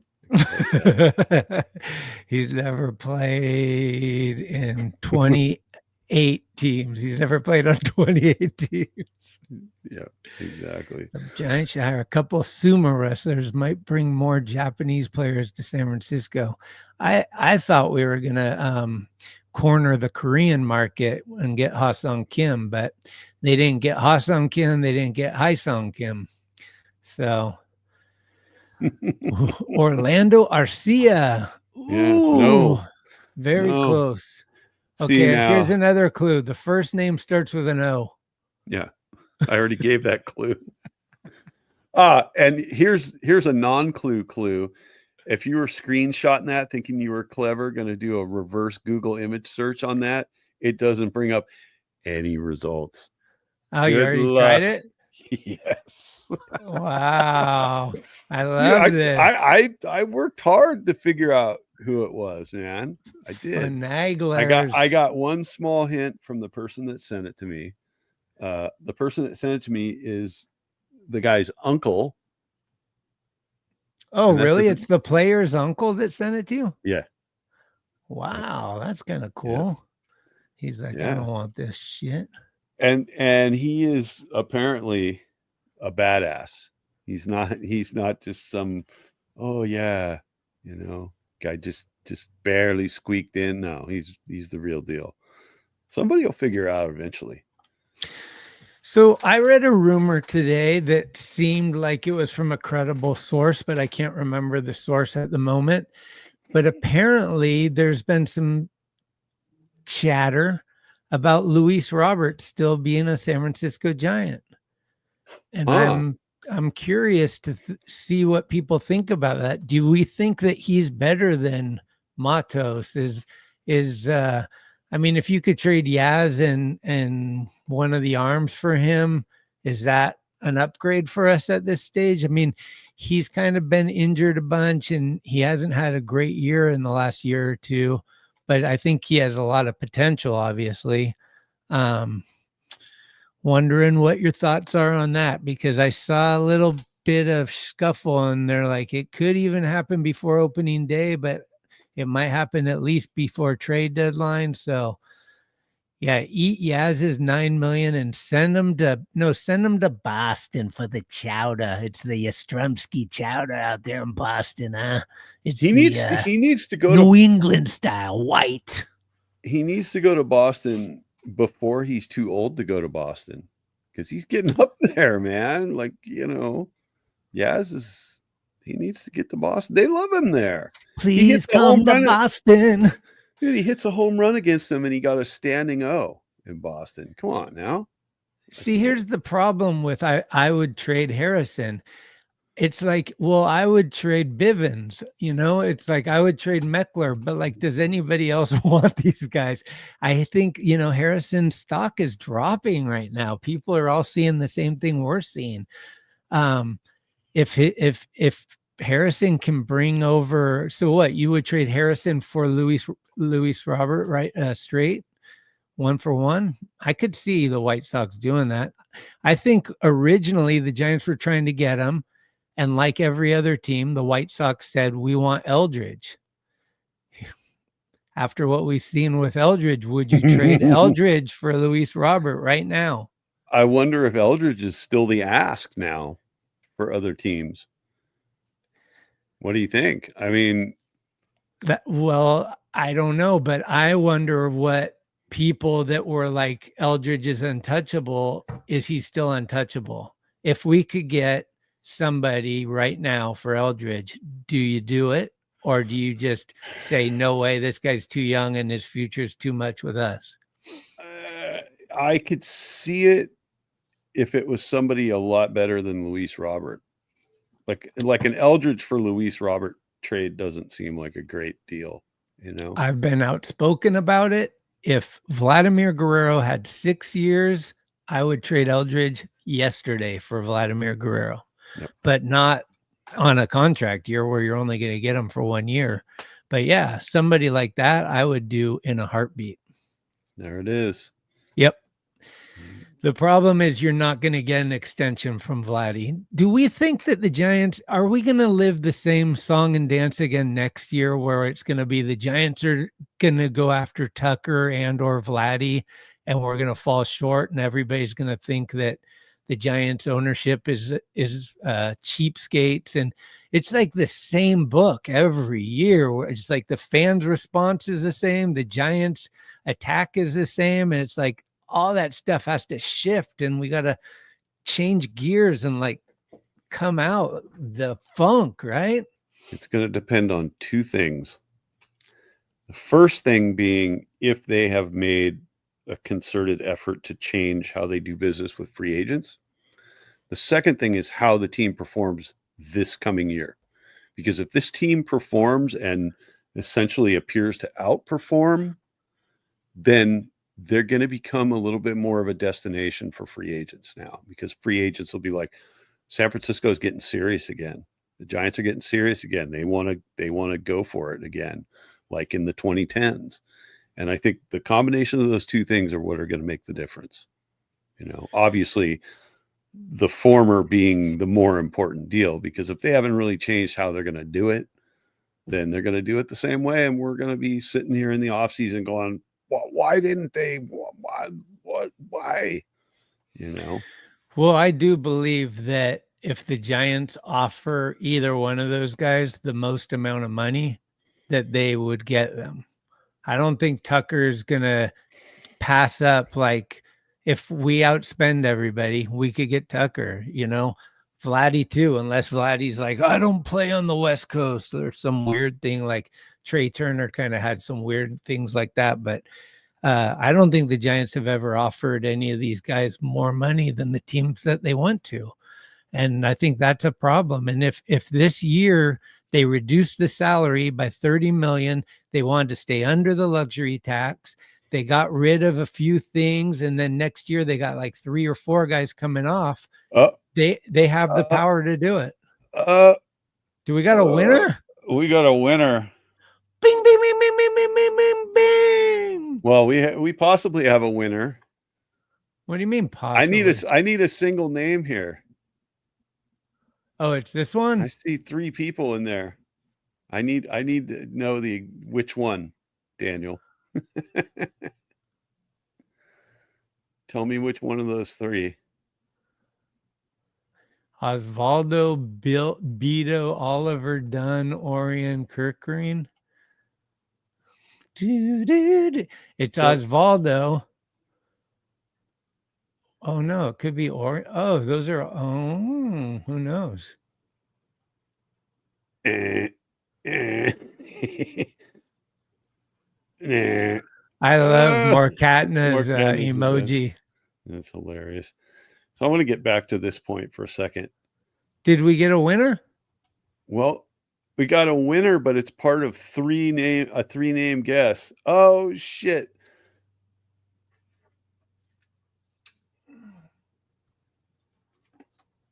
He's never played in 28 teams. He's never played on 28 teams. Yeah, exactly. The Giants should hire a couple of sumo wrestlers, might bring more Japanese players to San Francisco. I thought we were going to corner the Korean market and get Ha-Sung Kim, but they didn't get Ha-Sung Kim. They didn't get Hae-Sung Kim. So Orlando Arcia. Yeah, Ooh, no, very no. close. See Okay, here's now, another clue. The first name starts with an O. yeah, I already gave that clue. And here's a non-clue clue. If you were screenshotting that thinking you were clever, going to do a reverse Google image search on that, it doesn't bring up any results. Oh, you Good already luck. tried it? Yes. Wow. I Yeah, love this. I worked hard to figure out who it was, man. I did. Finaglers. I got one small hint from the person that sent it to me. The person that sent it to me is the guy's uncle. Oh, and that really? doesn't- It's the player's uncle that sent it to you? Yeah. Wow, that's kind of cool. He's like, I Yeah. don't want this shit. And he is apparently a badass. He's not just some, oh yeah, guy just barely squeaked in. No, he's the real deal. Somebody will figure out eventually. So I read a rumor today that seemed like it was from a credible source, but I can't remember the source at the moment. But apparently there's been some chatter about Luis Roberts still being a San Francisco Giant. And I'm curious to see what people think about that. Do we think that he's better than Matos? I mean, if you could trade Yaz and one of the arms for him, is that an upgrade for us at this stage? I mean, he's kind of been injured a bunch and he hasn't had a great year in the last year or two, but I think he has a lot of potential, obviously. Wondering what your thoughts are on that, because I saw a little bit of scuffle and they're like, it could even happen before opening day, but it might happen at least before trade deadline. So yeah, eat Yaz's $9 million and send them to Boston for the chowder. It's the Yastrzemski chowder out there in Boston, huh? He needs to go New England style white. He needs to go to Boston before he's too old to go to Boston, because he's getting up there, man. Like, Yaz he needs to get to Boston. They love him there. Please come to Boston. Dude, he hits a home run against them and he got a standing O in Boston. Come on now. See, here's the problem with I would trade Harrison. It's like, well, I would trade Bivens, it's like I would trade Meckler, but like, does anybody else want these guys? I think, Harrison's stock is dropping right now. People are all seeing the same thing we're seeing. If Harrison can bring over, so what, you would trade Harrison for Luis Robert, right? Straight 1-for-1. I could see the White Sox doing that. I think originally the Giants were trying to get him. And like every other team, the White Sox said, we want Eldridge. After what we've seen with Eldridge, would you trade Eldridge for Luis Robert right now? I wonder if Eldridge is still the ask now for other teams. What do you think? I mean, I don't know, but I wonder what people that were like, Eldridge is untouchable. Is he still untouchable? If we could get somebody right now for Eldridge, do you do it? Or do you just say, no way, this guy's too young and his future's too much with us? I could see it if it was somebody a lot better than Luis Robert. Like an Eldridge for Luis Robert trade doesn't seem like a great deal, I've been outspoken about it. If Vladimir Guerrero had 6 years, I would trade Eldridge yesterday for Vladimir Guerrero. Yep. But not on a contract year where you're only going to get him for 1 year. But yeah, somebody like that I would do in a heartbeat. There it is. Yep. The problem is you're not going to get an extension from Vladdy. Do we think that the Giants, are we going to live the same song and dance again next year where it's going to be the Giants are going to go after Tucker and or Vladdy and we're going to fall short and everybody's going to think that the Giants ownership is cheapskates, and it's like the same book every year. It's like the fans' response is the same, the Giants' attack is the same, and it's like all that stuff has to shift, and we got to change gears and like come out the funk, right? It's going to depend on two things. The first thing being if they have made a concerted effort to change how they do business with free agents. The second thing is how the team performs this coming year. Because if this team performs and essentially appears to outperform, then they're going to become a little bit more of a destination for free agents now, because free agents will be like, San Francisco is getting serious again. The Giants are getting serious again. They want to go for it again, like in the 2010s. And I think the combination of those two things are what are going to make the difference. You know, obviously the former being the more important deal, because if they haven't really changed how they're going to do it, then they're going to do it the same way. And we're going to be sitting here in the offseason going, why didn't they? Why? You know? Well, I do believe that if the Giants offer either one of those guys the most amount of money, that they would get them. I don't think Tucker's going to pass up. Like, if we outspend everybody, we could get Tucker, you know, Vladdy too, unless Vladdy's like, I don't play on the West Coast or some weird thing, like Trey Turner kind of had some weird things like that. But I don't think the Giants have ever offered any of these guys more money than the teams that they want to. And I think that's a problem. And if this year they reduced the salary by $30 million, they wanted to stay under the luxury tax, they got rid of a few things, and then next year they got like 3 or 4 guys coming off. They have the power to do it. Do we got a winner? We got a winner. Bing, bing, bing, bing, bing, bing, bing, bing, bing. Well, we possibly have a winner. What do you mean possibly? I need a single name here. Oh, it's this one? I see 3 people in there. I need to know which one, Daniel. Tell me which one of those 3. Osvaldo, Beto, Oliver, Dunn, Orion, Kirkgreen. It's Osvaldo. Oh no, it could be Orion. Oh, those are who knows? I love Morkatna's emoji. That's hilarious. So I want to get back to this point for a second. Did we get a winner? Well, we got a winner, but it's part of a 3-name guess. Oh shit.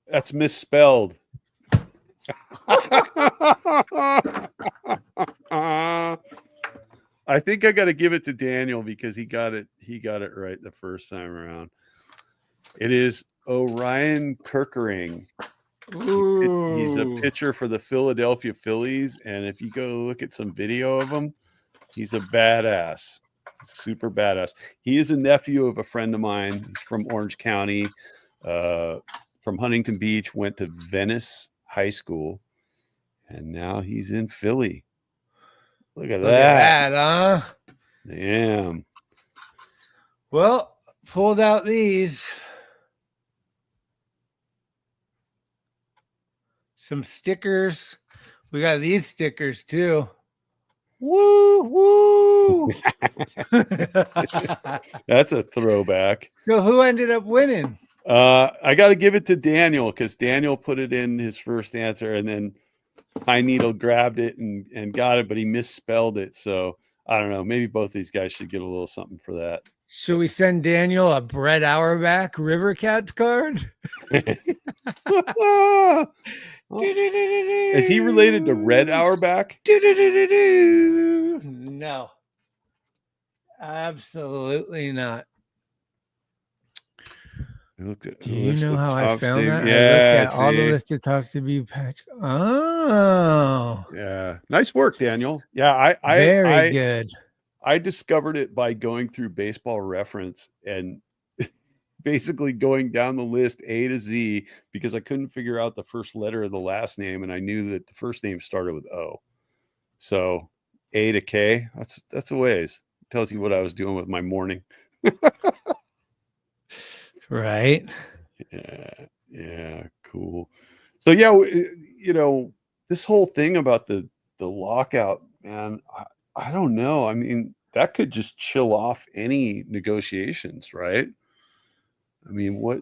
That's misspelled. I think I got to give it to Daniel because he got it right the first time around. It is Orion Kirkering. He's a pitcher for the Philadelphia Phillies, and if you go look at some video of him, he's a badass, super badass. He is a nephew of a friend of mine. He's from Orange County, from Huntington Beach, went to Venice High School, and now he's in Philly. Look at that, huh? Damn. Well, pulled out these. Some stickers. We got these stickers too. Woo, woo. That's a throwback. So who ended up winning? I got to give it to Daniel because Daniel put it in his first answer, and then High Needle grabbed it and got it, but he misspelled it. So I don't know. Maybe both these guys should get a little something for that. Should we send Daniel a Brett Auerbach River Cats card? Is he related to Red Auerbach? No, absolutely not. Do you know how I found that? Yeah, I looked at all the listed tops to be patched. Oh, yeah, nice work, Daniel. Yeah, very good. I discovered it by going through Baseball Reference and basically going down the list A to Z because I couldn't figure out the first letter of the last name, and I knew that the first name started with O. So A to K, that's a ways. It tells you what I was doing with my morning. Right. Yeah, cool. So yeah, you know, this whole thing about the lockout, man, I don't know. I mean, that could just chill off any negotiations, right? I mean, what?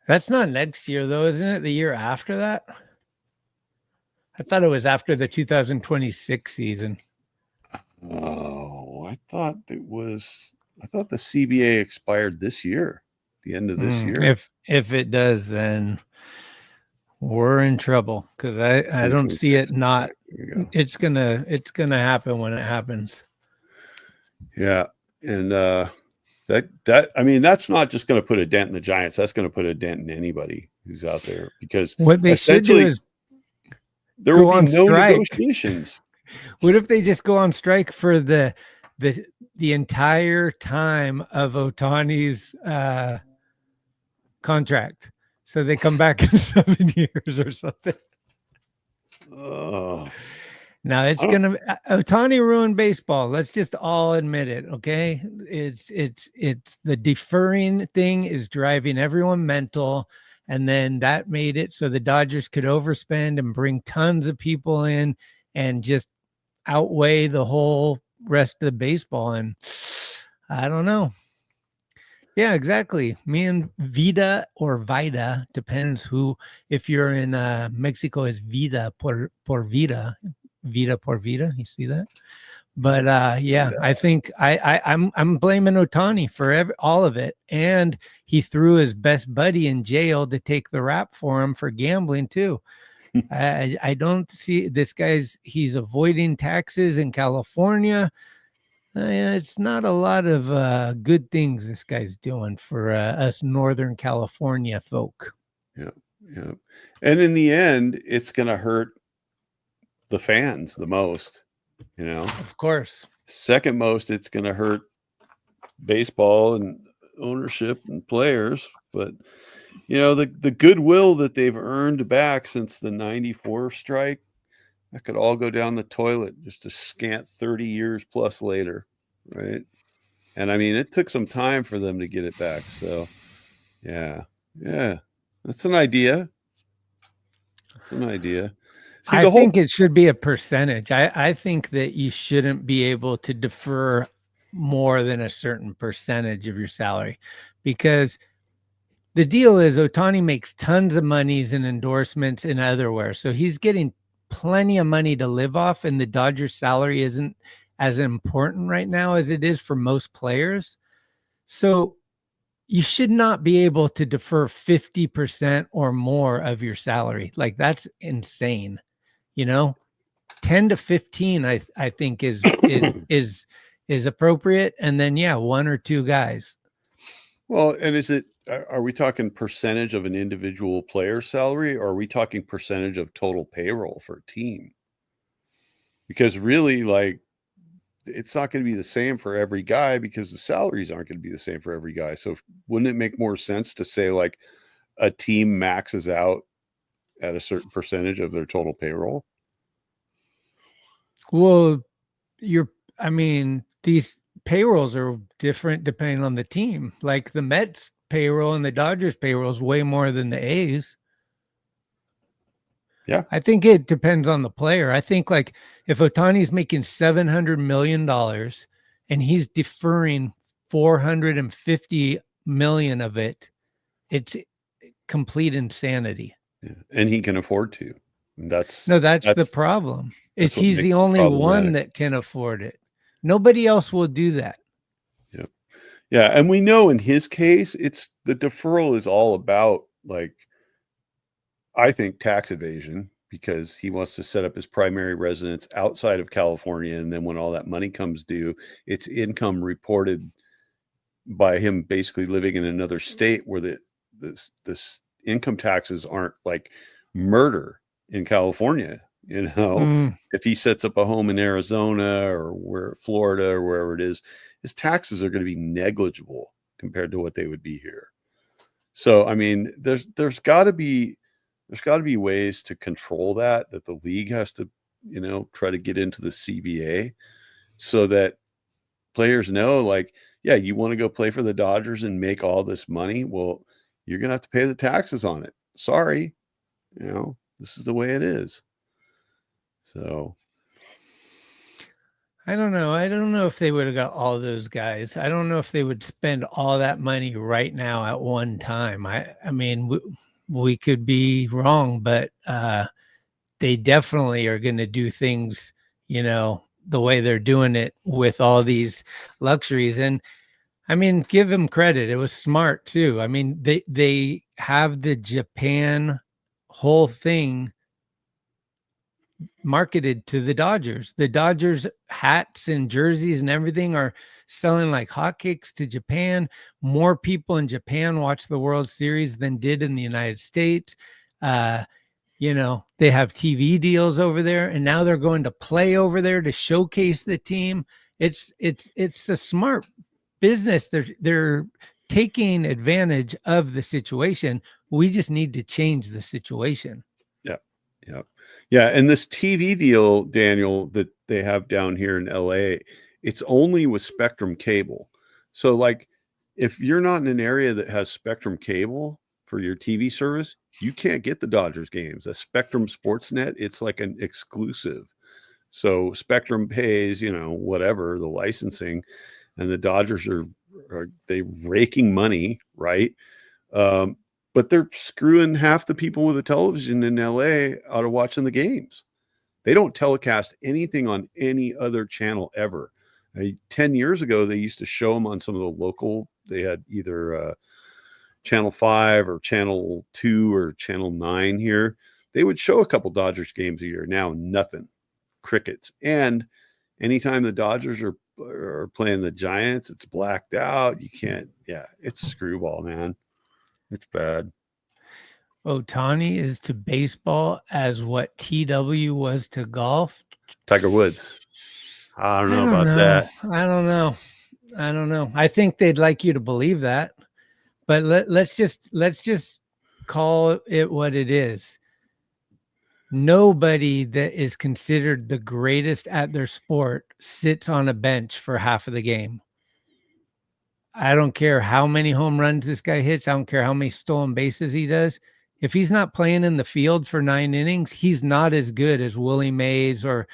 That's not next year, though, isn't it? The year after that? I thought it was after the 2026 season. Oh, I thought the CBA expired this year, the end of this year. If it does, then we're in trouble because I don't see it not. It's gonna happen when it happens. Yeah, and that I mean, that's not just going to put a dent in the Giants. That's going to put a dent in anybody who's out there, because what they should do is there will be no negotiations. What if they just go on strike for the entire time of Ohtani's contract? So they come back in 7 years or something. Oh. Now it's gonna Ohtani ruined baseball. Let's just all admit it, okay? It's the deferring thing is driving everyone mental, and then that made it so the Dodgers could overspend and bring tons of people in and just outweigh the whole rest of the baseball. And I don't know. Yeah, exactly. Me and Vida or Vida, depends who. If you're in Mexico, is Vida por vida. Vida por vida. You see that? But yeah, I think I'm blaming Ohtani for all of it. And he threw his best buddy in jail to take the rap for him for gambling too. I don't see this he's avoiding taxes in California. It's not a lot of good things this guy's doing for us Northern California folk. Yeah. And in the end, it's going to hurt the fans the most, you know. Of course. Second most, it's going to hurt baseball and ownership and players. But, you know, the goodwill that they've earned back since the 94 strike, that could all go down the toilet just a scant 30 years plus later, right? And I mean, it took some time for them to get it back. So, yeah, that's an idea. See, I think it should be a percentage. I think that you shouldn't be able to defer more than a certain percentage of your salary, because the deal is Ohtani makes tons of monies in endorsements and otherwhere. So he's getting plenty of money to live off, and the Dodgers salary isn't as important right now as it is for most players. So you should not be able to defer 50% or more of your salary. Like, that's insane. You know, 10 to 15, I think is appropriate. And then, yeah, one or two guys. Well, and are we talking percentage of an individual player's salary, or are we talking percentage of total payroll for a team? Because really, like, it's not going to be the same for every guy, because the salaries aren't going to be the same for every guy. So wouldn't it make more sense to say, like, a team maxes out at a certain percentage of their total payroll? Well, these payrolls are different depending on the team. Like the Mets payroll and the Dodgers payroll is way more than the A's. Yeah. I think it depends on the player. I think, like, if Ohtani's making $700 million and he's deferring $450 million of it, it's complete insanity. Yeah. And he can afford to. That's the problem. Is he's the only one that can afford it. Nobody else will do that. Yep. Yeah. And we know in his case, the deferral is all about, like, I think, tax evasion, because he wants to set up his primary residence outside of California. And then when all that money comes due, it's income reported by him basically living in another state where this income taxes aren't like murder in California. You know, if he sets up a home in Arizona or Florida or wherever it is, his taxes are going to be negligible compared to what they would be here. So, I mean, there's got to be ways to control that the league has to, you know, try to get into the CBA so that players know, like, yeah, you want to go play for the Dodgers and make all this money. Well, you're going to have to pay the taxes on it. Sorry. You know, this is the way it is. So I don't know. I don't know if they would have got all those guys. I don't know if they would spend all that money right now at one time. I mean, we could be wrong, but they definitely are going to do things, you know, the way they're doing it with all these luxuries. And I mean, give them credit. It was smart too. I mean, they have the Japan whole thing marketed to the Dodgers. The Dodgers hats and jerseys and everything are selling like hotcakes to Japan. More people in Japan watch the World Series than did in the United States. You know, they have TV deals over there, and now they're going to play over there to showcase the team. It's a smart business. They're taking advantage of the situation. We just need to change the situation. Yeah, and this TV deal, Daniel, that they have down here in LA, it's only with Spectrum Cable. So, like, if you're not in an area that has Spectrum Cable for your TV service, you can't get the Dodgers games. A Spectrum Sportsnet, it's like an exclusive. So Spectrum pays, you know, whatever the licensing, and the Dodgers are they raking money, right? But they're screwing half the people with a television in LA out of watching the games. They don't telecast anything on any other channel ever. 10 years ago, they used to show them on some of the local, they had either Channel 5 or Channel 2 or Channel 9 here. They would show a couple Dodgers games a year. Now, nothing. Crickets. And anytime the Dodgers are playing the Giants, it's blacked out. You can't, it's screwball, man. It's bad. Ohtani is to baseball as what TW was to golf. Tiger Woods. I don't know about that. I don't know. I think they'd like you to believe that, but let's just call it what it is. Nobody that is considered the greatest at their sport sits on a bench for half of the game. I don't care how many home runs this guy hits. I don't care how many stolen bases he does. If he's not playing in the field for 9 innings, he's not as good as Willie Mays or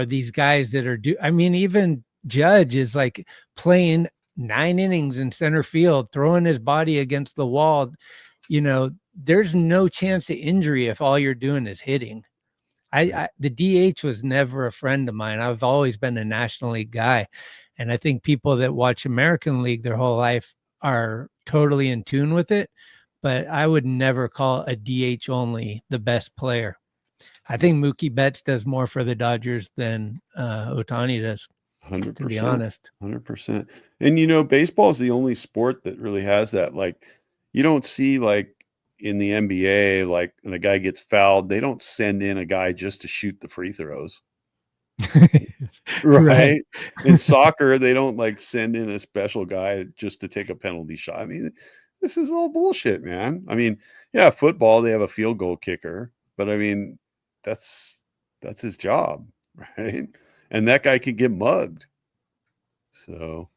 these guys that are I mean, even Judge is like playing 9 innings in center field, throwing his body against the wall. You know, there's no chance of injury if all you're doing is hitting. The DH was never a friend of mine. I've always been a National League guy. And I think people that watch American League their whole life are totally in tune with it. But I would never call a DH only the best player. I think Mookie Betts does more for the Dodgers than Ohtani does. 100%. To be honest. 100%. And, you know, baseball is the only sport that really has that. Like, you don't see, like, in the NBA, like, when a guy gets fouled, they don't send in a guy just to shoot the free throws. Right. In soccer, they don't like send in a special guy just to take a penalty shot. I mean, this is all bullshit, man. I mean, yeah, football, they have a field goal kicker, but I mean, that's his job, right? And that guy could get mugged. So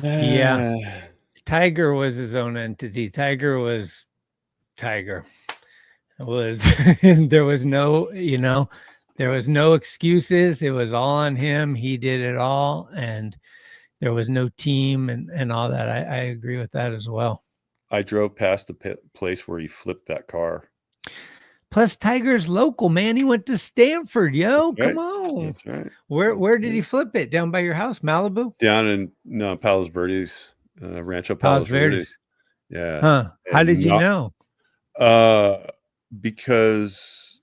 yeah. Tiger was his own entity. Tiger was Tiger. It was there was no, you know, there was no excuses. It was all on him. He did it all. And there was no team and all that. I agree with that as well. I drove past the place where he flipped that car. Plus, Tiger's local, man. He went to Stanford, yo. That's Come on. That's right. Where did he flip it? Down by your house, Malibu? Down in Palos Verdes, Rancho Palos Verdes. Yeah. Huh. How did you know? Because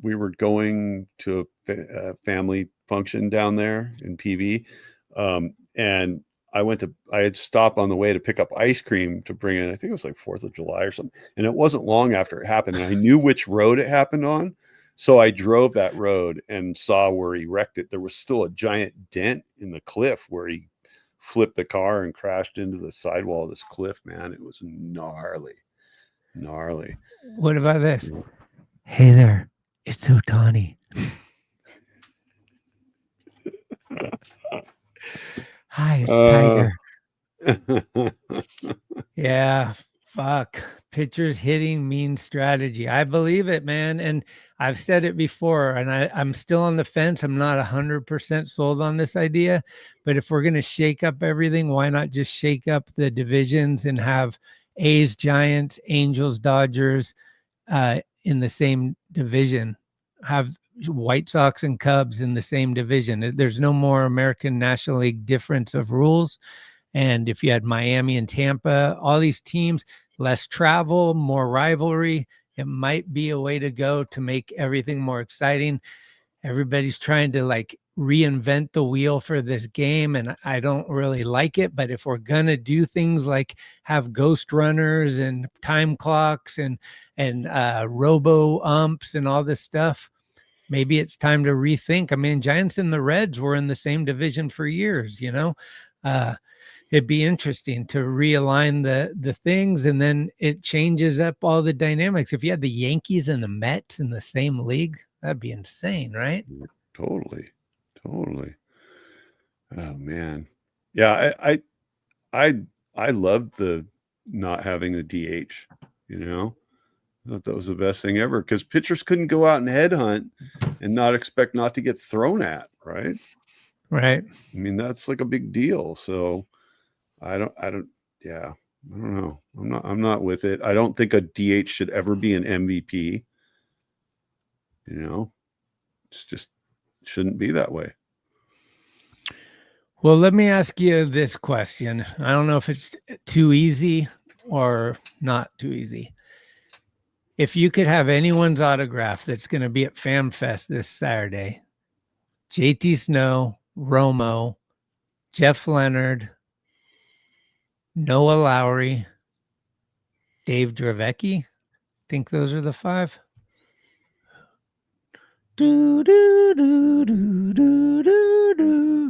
we were going to a family function down there in PV. And I had stopped on the way to pick up ice cream to bring in, I think it was like 4th of July or something. And it wasn't long after it happened. And I knew which road it happened on. So I drove that road and saw where he wrecked it. There was still a giant dent in the cliff where he flipped the car and crashed into the sidewall of this cliff, man. It was gnarly. What about this? Hey there, it's Ohtani. Hi, it's Tiger. Yeah, fuck. Pitchers hitting means strategy. I believe it, man. And I've said it before, and I'm still on the fence. I'm not 100% sold on this idea. But if we're going to shake up everything, why not just shake up the divisions and have A's, Giants, Angels, Dodgers in the same division? Have White Sox and Cubs in the same division. There's no more American National League difference of rules. And if you had Miami and Tampa, all these teams, less travel, more rivalry, it might be a way to go to make everything more exciting. Everybody's trying to like reinvent the wheel for this game, and I don't really like it. But if we're gonna do things like have ghost runners and time clocks and robo umps and all this stuff, maybe it's time to rethink. I mean, Giants and the Reds were in the same division for years, you know. It'd be interesting to realign the things, and then it changes up all the dynamics. If you had the Yankees and the Mets in the same league, that'd be insane, right? Totally. Oh man. Yeah, I loved the not having the DH, you know. I thought that was the best thing ever because pitchers couldn't go out and headhunt and not expect not to get thrown at, right? Right. I mean, that's like a big deal. So I don't know. I'm not with it. I don't think a DH should ever be an MVP. You know, it's just shouldn't be that way. Well, let me ask you this question. I don't know if it's too easy or not too easy. If you could have anyone's autograph that's going to be at FanFest this Saturday, JT Snow, Romo, Jeff Leonard, Noah Lowry, Dave Dravecki. Think those are the five.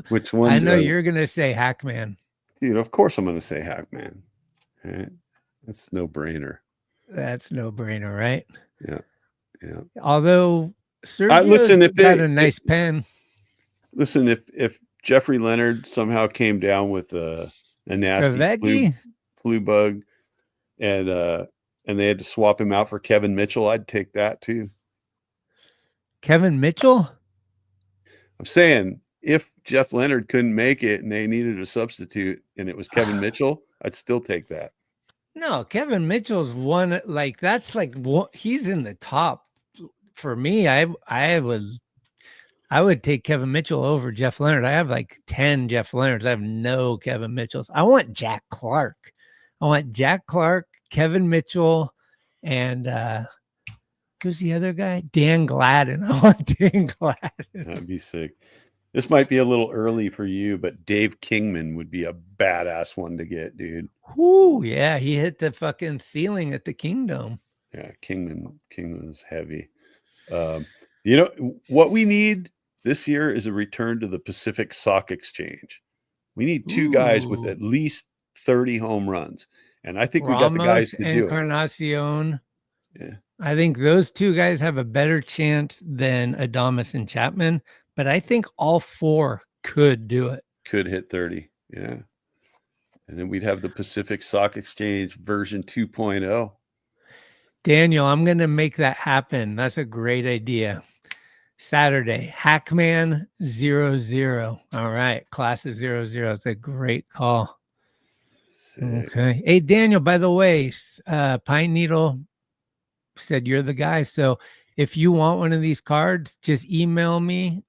Which one? I know you're gonna say Hackman. Dude, of course I'm gonna say Hackman. Right? That's no brainer. That's no brainer, right? Yeah. Although Sergio's listen, if got a nice pen. Listen, if Jeffrey Leonard somehow came down with a nasty flu bug and they had to swap him out for Kevin Mitchell, I'd take that too. Kevin Mitchell? I'm saying if Jeff Leonard couldn't make it and they needed a substitute and it was Kevin Mitchell, I'd still take that. No, Kevin Mitchell's one, like that's like he's in the top for me. I would take Kevin Mitchell over Jeff Leonard. I have like 10 Jeff Leonards. I have no Kevin Mitchells. I want Jack Clark. Kevin Mitchell, and who's the other guy? Dan Gladden. I want Dan Gladden. That'd be sick. This might be a little early for you, but Dave Kingman would be a badass one to get, dude. Ooh, yeah, he hit the fucking ceiling at the Kingdom. Yeah, Kingman's heavy. You know what we need this year is a return to the Pacific Stock Exchange. We need two guys with at least 30 home runs, and I think we got the guys to do it. Encarnacion. Yeah, I think those two guys have a better chance than Adames and Chapman. But I think all four could do it. Could hit 30. Yeah. And then we'd have the Pacific Stock Exchange version 2.0. Daniel, I'm going to make that happen. That's a great idea. Saturday, Hackman 00. All right. Class of 00. It's a great call. Sick. Okay. Hey, Daniel, by the way, Pine Needle said you're the guy. So if you want one of these cards, just email me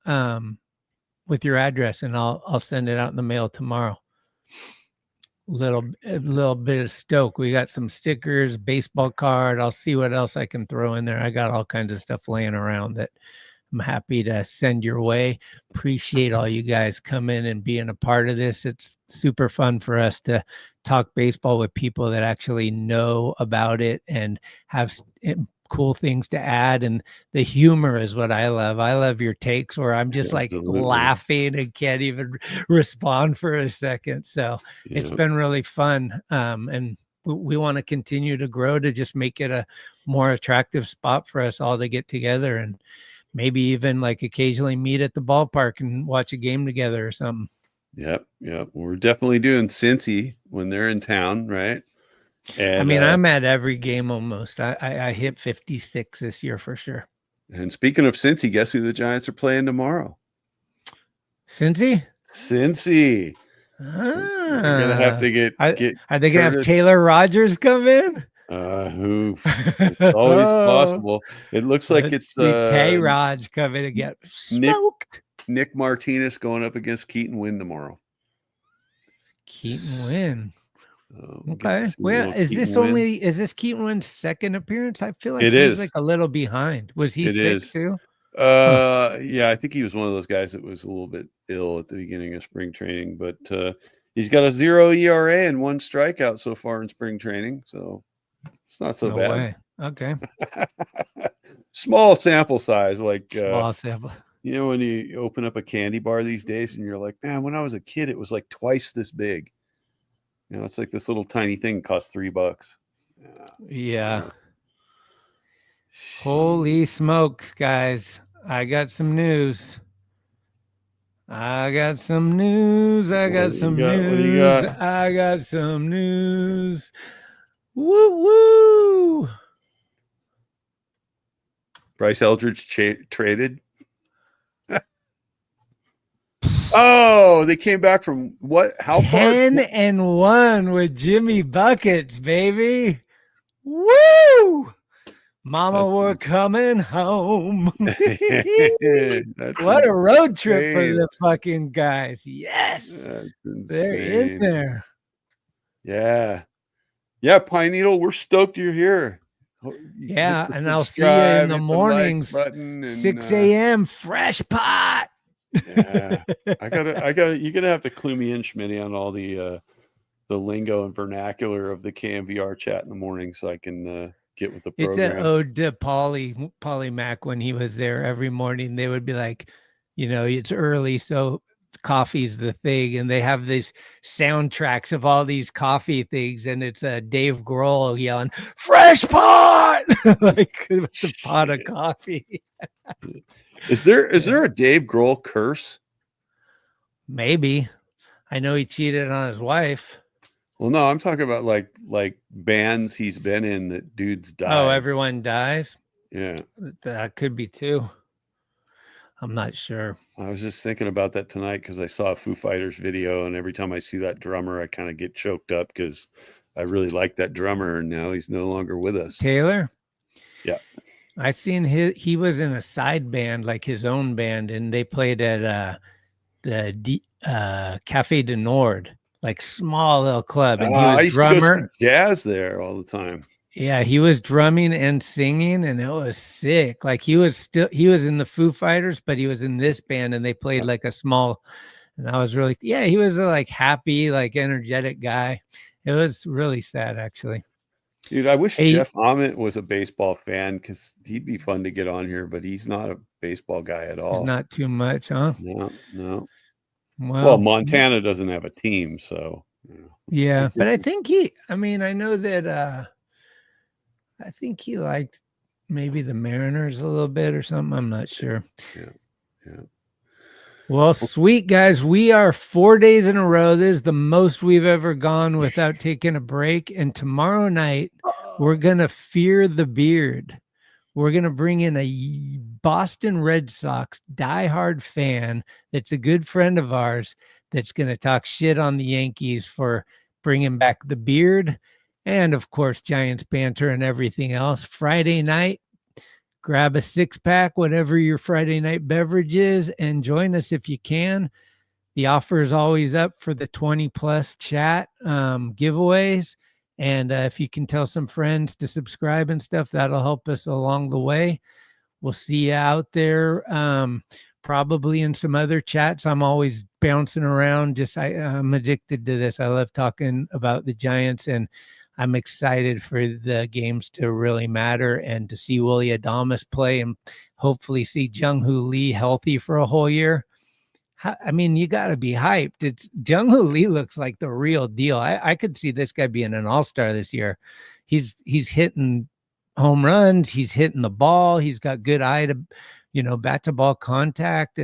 with your address and I'll send it out in the mail tomorrow. A little bit of stoke. We got some stickers, baseball card. I'll see what else I can throw in there. I got all kinds of stuff laying around that I'm happy to send your way. Appreciate all you guys coming and being a part of this. It's super fun for us to talk baseball with people that actually know about it and have cool things to add, and the humor is what I love. I love your takes where I'm just laughing and can't even respond for a second. So it's been really fun. And we want to continue to grow to just make it a more attractive spot for us all to get together and maybe even like occasionally meet at the ballpark and watch a game together or something. Yep. We're definitely doing Cincy when they're in town, right? And, I mean, I'm at every game almost. I hit 56 this year for sure. and speaking of Cincy, guess who the Giants are playing tomorrow? Cincy? Cincy. You're gonna have to get. Are they gonna have Curtis- Taylor Rogers come in? It's always possible. It looks like it's Tay Raj coming to get smoked. Nick Martinez going up against Keaton Wynn tomorrow. Keaton Wynn. We'll get to Okay. see Well, little is Keaton Wynn. this Keaton Wynn's second appearance? I feel like It he's is. like a little behind. Was he It sick is. too? Yeah, I think he was one of those guys that was a little bit ill at the beginning of spring training, but he's got a 0 ERA and 1 strikeout so far in spring training, so it's not so No bad. way. Okay. Small sample size, like Small sample. you know, when you open up a candy bar these days and you're like, man, when I was a kid, it was like twice this big. You know, it's like this little tiny thing costs $3. Yeah. Holy smokes, guys. I got some news. I got some news. What do you got? I got some news. Woo woo. Bryce Eldridge traded. Oh, they came back from what? How far? 10-1 with Jimmy Buckets, baby. Woo! Mama, That's we're coming home. That's What a road trip for insane. the fucking guys. Yes. That's They're in insane. there. Yeah. Yeah, Pine Needle, we're stoked you're here. Hit Yeah, the and I'll see you subscribe, in the hit like mornings, button, and, 6 a.m. fresh pot. Yeah. I gotta you're gonna have to clue me in, Schmitty, on all the lingo and vernacular of the KMVR chat in the morning so I can get with the It's program. an ode to Polly Mac when he was there every morning. They would be like, you know, it's early, so coffee's the thing, and they have these soundtracks of all these coffee things, and it's Dave Grohl yelling "fresh pot" like with the pot of Shit. coffee. Is there a Dave Grohl curse? Maybe. I know he cheated on his wife. Well, no, I'm talking about like bands he's been in that dudes die. Oh, everyone dies. Yeah. That could be too. I'm not sure. I was just thinking about that tonight because I saw a Foo Fighters video, and every time I see that drummer, I kind of get choked up because I really like that drummer, and now he's no longer with us. Taylor? Yeah. I seen he was in a side band, like his own band, and they played at the Cafe de Nord, like small little club, and he I was used to go drummer. see jazz there all the time. Yeah, he was drumming and singing, and it was sick. Like he was in the Foo Fighters, but he was in this band, and they played like a small. And I was really, he was a like happy, like energetic guy. It was really sad, actually. Dude, I wish Hey. Jeff Ament was a baseball fan because he'd be fun to get on here, but he's not a baseball guy at all. Not too much, huh? No. Well, Well, Montana doesn't have a team, so you know. yeah, but I think I know that I think he liked maybe the Mariners a little bit or something. I'm not sure. Yeah. Well, sweet guys, we are 4 days in a row. This is the most we've ever gone without taking a break. And tomorrow night, we're going to fear the beard. We're going to bring in a Boston Red Sox diehard fan that's a good friend of ours that's going to talk shit on the Yankees for bringing back the beard and, of course, Giants banter and everything else. Friday night, grab a 6-pack, whatever your Friday night beverage is, and join us if you can. The offer is always up for the 20+ chat giveaways. And if you can tell some friends to subscribe and stuff, that'll help us along the way. We'll see you out there, probably in some other chats. I'm always bouncing around. I'm addicted to this. I love talking about the Giants, and I'm excited for the games to really matter and to see Willie Adames play and hopefully see Jung-Hoo Lee healthy for a whole year. I mean, you got to be hyped. Jung-Hoo Lee looks like the real deal. I could see this guy being an all-star this year. He's hitting home runs. He's hitting the ball. He's got good eye to, bat to ball contact.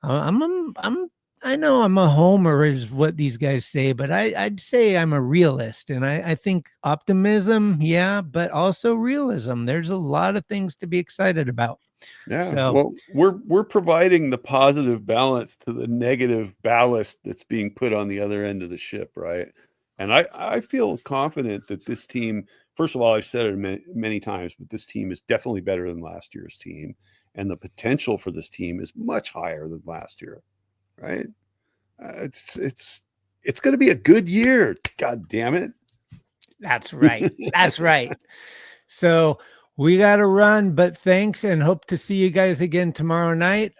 I'm I know I'm a homer is what these guys say, but I'd say I'm a realist. And I think optimism, yeah, but also realism. There's a lot of things to be excited about. Yeah. So- Well, we're providing the positive balance to the negative ballast that's being put on the other end of the ship, right? And I feel confident that this team, first of all, I've said it many times, but this team is definitely better than last year's team. And the potential for this team is much higher than last year, right? It's going to be a good year. God damn it. That's right. That's right. So we got to run, but thanks and hope to see you guys again tomorrow night.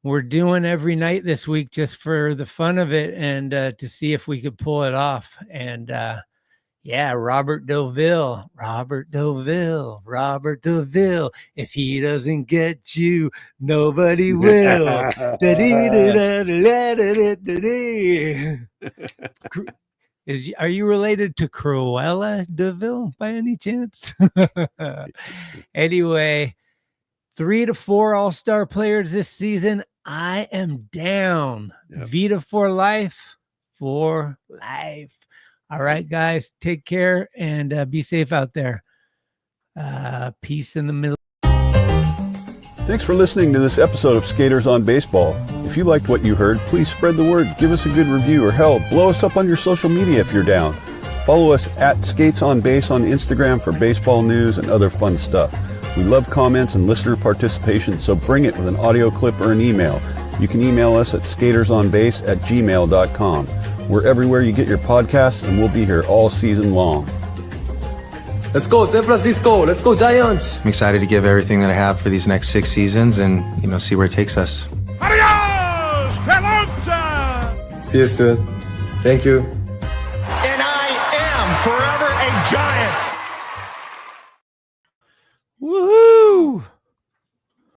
We're doing every night this week just for the fun of it and to see if we could pull it off. And yeah, Robert Deauville. If he doesn't get you, nobody will. Are you related to Cruella DeVille by any chance? Anyway, 3 to 4 all-star players this season. I am down. Yep. Vita for life. For life. All right, guys, take care and be safe out there. Peace in the middle. Thanks for listening to this episode of Skaters on Baseball. If you liked what you heard, please spread the word, give us a good review, or hell, blow us up on your social media if you're down. Follow us at Skates on Base on Instagram for baseball news and other fun stuff. We love comments and listener participation, so bring it with an audio clip or an email. You can email us at skatersonbase@gmail.com. We're everywhere you get your podcasts, and we'll be here all season long. Let's go, San Francisco. Let's go, Giants. I'm excited to give everything that I have for these next 6 seasons and, see where it takes us. Adios, Pelota! See you soon. Thank you. And I am forever a Giant. Woohoo!